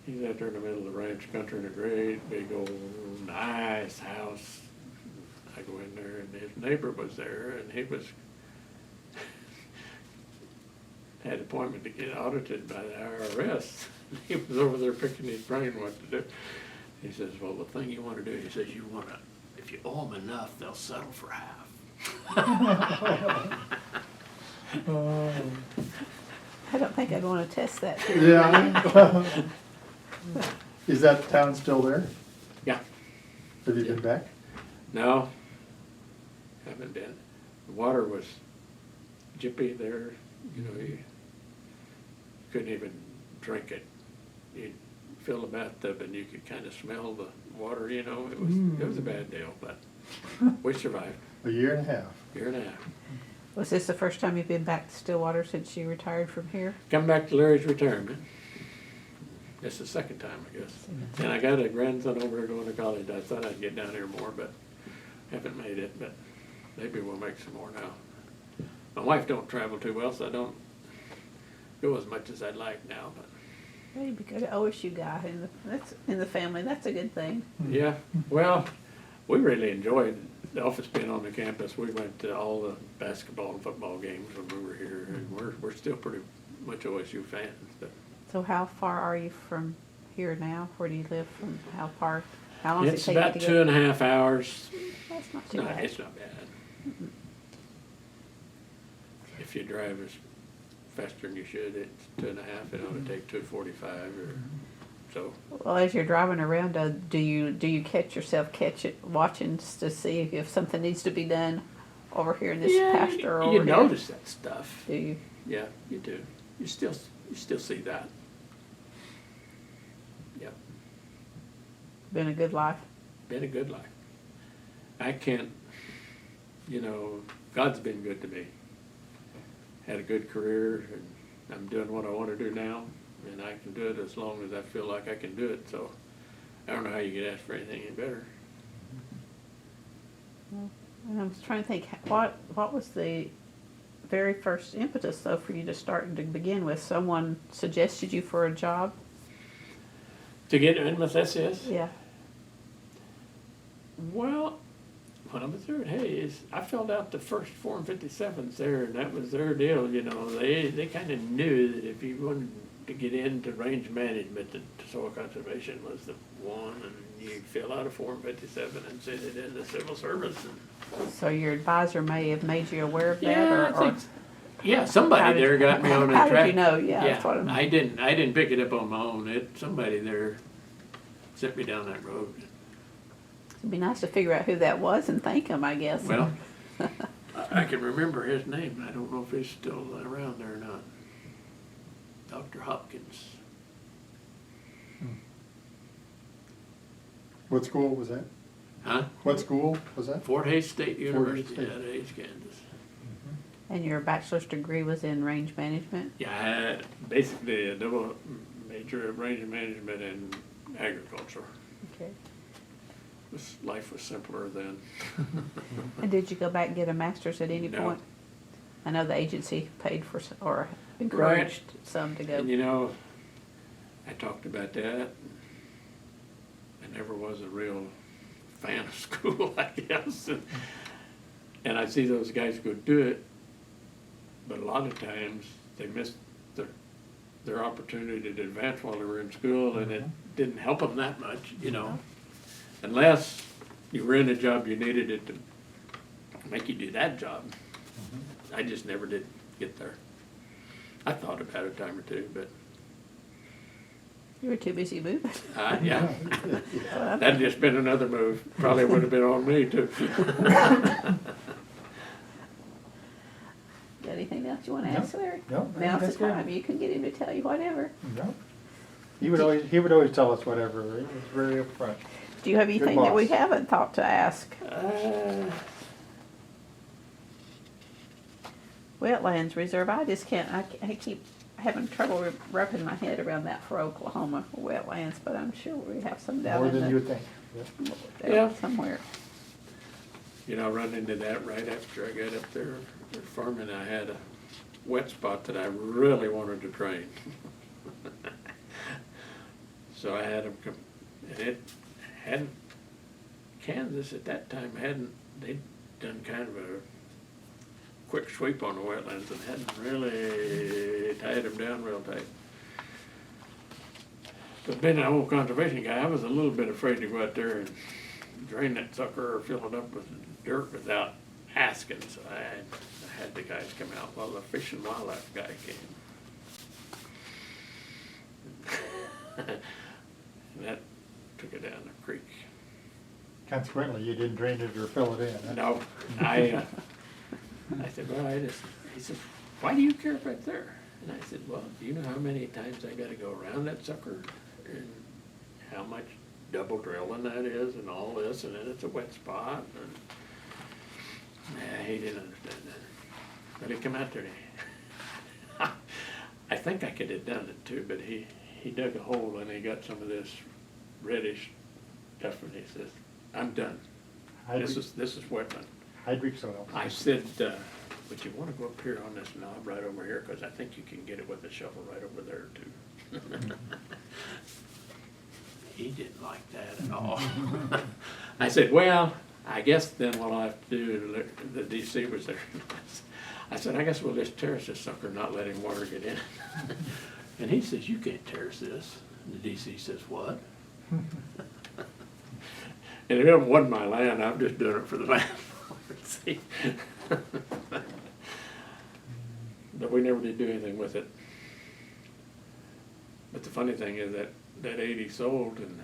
he's out there in the middle of the ranch country in a great big old nice house. I go in there, and his neighbor was there, and he was had an appointment to get audited by the IRS. He was over there picking his brain what to do. He says, well, the thing you want to do, he says, if you owe them enough, they'll settle for half. I don't think I'd want to test that. Yeah. Is that town still there? Yeah. Have you been back? No, haven't been. The water was jippy there, you know, you couldn't even drink it. You'd fill the bathtub and you could kind of smell the water, you know, it was a bad deal, but we survived. A year and a half. Year and a half. Was this the first time you've been back to Stillwater since you retired from here? Come back to Larry's retirement. It's the second time, I guess. And I got a grandson over there going to college. I thought I'd get down here more, but haven't made it, but maybe we'll make some more now. My wife don't travel too well, so I don't go as much as I'd like now, but. Well, you'd be good OSU guy that's in the family. That's a good thing. Yeah, well, we really enjoyed the office being on the campus. We went to all the basketball and football games when we were here, and we're still pretty much OSU fans. But So how far are you from here now? Where do you live from? How far? How long does it's it take about you to get? 2.5 hours. That's not too No, bad. it's not bad. If you drive as faster than you should, it's 2.5. It ought to take 2:45 or so. Well, as you're driving around, do you catch yourself watching to see if something needs to be done over here in this pasture or you over here? notice that stuff. Do you? Yeah, you do. You still see that. Yep. Been a good life. Been a good life. I can't, God's been good to me. Had a good career, and I'm doing what I want to do now, and I can do it as long as I feel like I can do it, so I don't know how you could ask for anything any better. And I was trying to think, what was the very first impetus, though, for you to start to begin with? Someone suggested you for a job? To get in with SES? Yeah. Well, when I was there at Hayes, I filled out the first Form 57s there, and that was their deal, They kind of knew that if you wanted to get into range management, that soil conservation was the one, and you fill out a Form 57 and send it in the civil service. And So your advisor may have made you aware of that? yeah, or yeah, How somebody did there you- got me on the how track. did you know? Yeah, that's what I'm- I didn't pick it up on my own. Somebody there sent me down that road. It'd be nice to figure out who that was and thank him, I guess. Well, I can remember his name. I don't know if he's still around there or not. Dr. Hopkins. What school was that? Huh? What school was that? Fort Hays State University State. out of Hays, Kansas. And your bachelor's degree was in range management? Yeah, I had basically a double major of range management and agriculture. Okay. Life was simpler then. And did you go back and get a master's at any No. point? I know the agency paid for, or encouraged some to go. And I talked about that. I never was a real fan of school, I guess. And I see those guys go do it, but a lot of times they missed their opportunity to advance while they were in school, and it didn't help them that much, Unless you were in a job you needed it to make you do that job. I just never did get there. I thought about it a time or two, but You were too busy moving. yeah, that'd just been another move. Probably would have been on me too. Got anything else you want to No. ask, Larry? No, Now's that's the good. time. You can get him to tell you whatever. No. He would always tell us whatever. He was very upfront. Do you have anything that we boss. haven't thought to ask? Wetlands Reserve, I just can't, I keep having trouble wrapping my head around that for Oklahoma for wetlands, but I'm sure we have some down More in than the, you would think. Yeah. there Yeah. somewhere. I run into that right after I got up there farming. I had a wet spot that I really wanted to drain. So I had them come, and it hadn't, Kansas at that time they'd done kind of a quick sweep on the wetlands and hadn't really tied them down real tight. But being an old conservation guy, I was a little bit afraid to go out there and drain that sucker or fill it up with dirt without asking, so I had the guys come out. Well, the Fish and Wildlife guy came. And that took it down the creek. Consequently, you didn't drain it or fill it in. Huh? No, I said, well, he said, why do you care if it's there? And I said, well, do you know how many times I gotta go around that sucker? And how much double drilling that is and all this, and then it's a wet spot, and he didn't understand that. But he come out there and I think I could have done it too, but he dug a hole and he got some of this reddish stuff and he says, I'm done. This is wetland. hydric soil. I said, but you wanna go up here on this knob right over here, cause I think you can get it with a shovel right over there too. He didn't like that at all. I said, well, I guess then what I'll have to do, the DC was there. I said, I guess we'll just terrace this sucker, not let any water get in. And he says, you can't terrace this. And the DC says, what? And if it wasn't my land, I'm just doing it for the land. See? But we never did do anything with it. But the funny thing is that 80 sold, and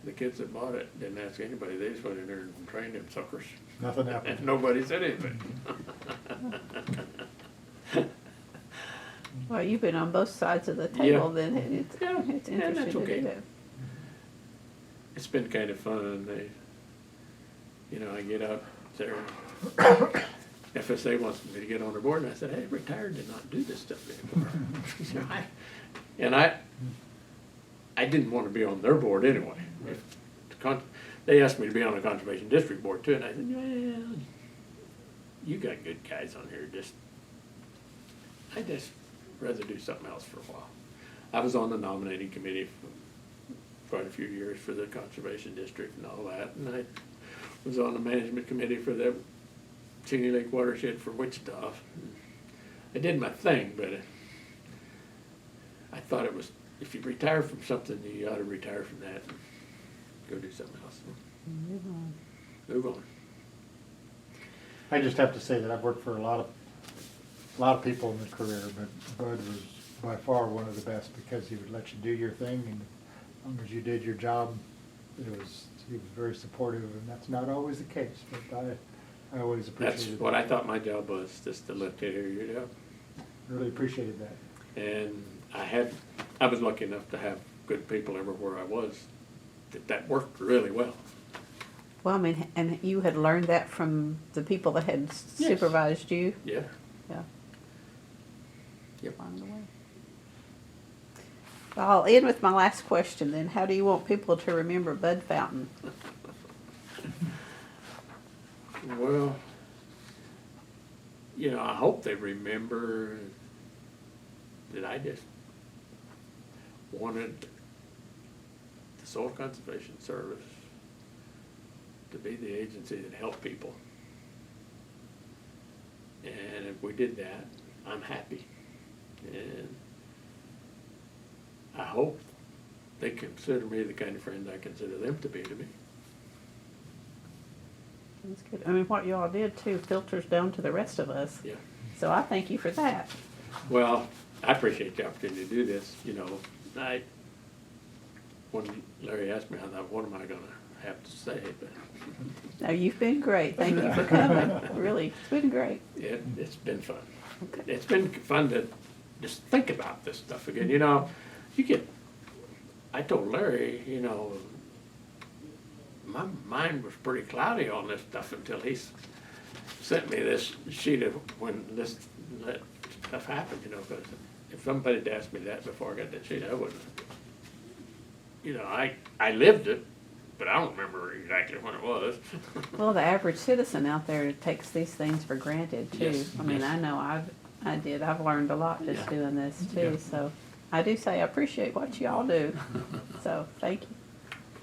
the kids that bought it didn't ask anybody. They just went in there and trained them suckers. Nothing happened. And nobody said anything. Well, you've been on both sides of the table then, and it's Yeah, interesting yeah, that's to okay. do that. It's been kind of fun. I get out there. FSA wants me to get on the board, and I said, hey, retired did not do this stuff anymore. I didn't want to be on their board anyway. They asked me to be on the Conservation District Board too, and I said, well, you got good guys on here, I'd just rather do something else for a while. I was on the nominating committee for quite a few years for the Conservation District and all that, and I was on the management committee for the Cheney Lake watershed for Wichita. I did my thing, but I thought it was, if you retire from something, you ought to retire from that and go do something else. Move on. I just have to say that I've worked for a lot of people in the career, but Bud was by far one of the best because he would let you do your thing, and as long as you did your job, he was very supportive, and that's not always the case, but I always appreciated That's that. what I thought my job was, just to let you hear your job. Really appreciated that. And I was lucky enough to have good people everywhere I was, that worked really well. Well, I mean, and you had learned that from the people that had supervised you? Yeah. Yeah. Yep. Along the way. Well, I'll end with my last question then. How do you want people to remember Bud Fountain? Well, I hope they remember that I just wanted the Soil Conservation Service to be the agency that helped people. And if we did that, I'm happy. And I hope they consider me the kind of friend I consider them to be to me. That's good. I mean, what you all did too filters down to the rest of us. Yeah. So I thank you for that. Well, I appreciate the opportunity to do this. When Larry asked me, I thought, what am I gonna have to say? But No, you've been great. Thank you for coming. Really, it's been great. it's been fun. Okay. It's been fun to just think about this stuff again. I told Larry, my mind was pretty cloudy on this stuff until he sent me this sheet of when that stuff happened, because if somebody had asked me that before I got that sheet, I wouldn't. I lived it, but I don't remember exactly when it was. Well, the average citizen out there takes these things for granted too. Yes, I mean, yes. I know I did. I've learned a lot just Yeah. doing this too. Yeah. So I do say I appreciate what you all do. So thank you.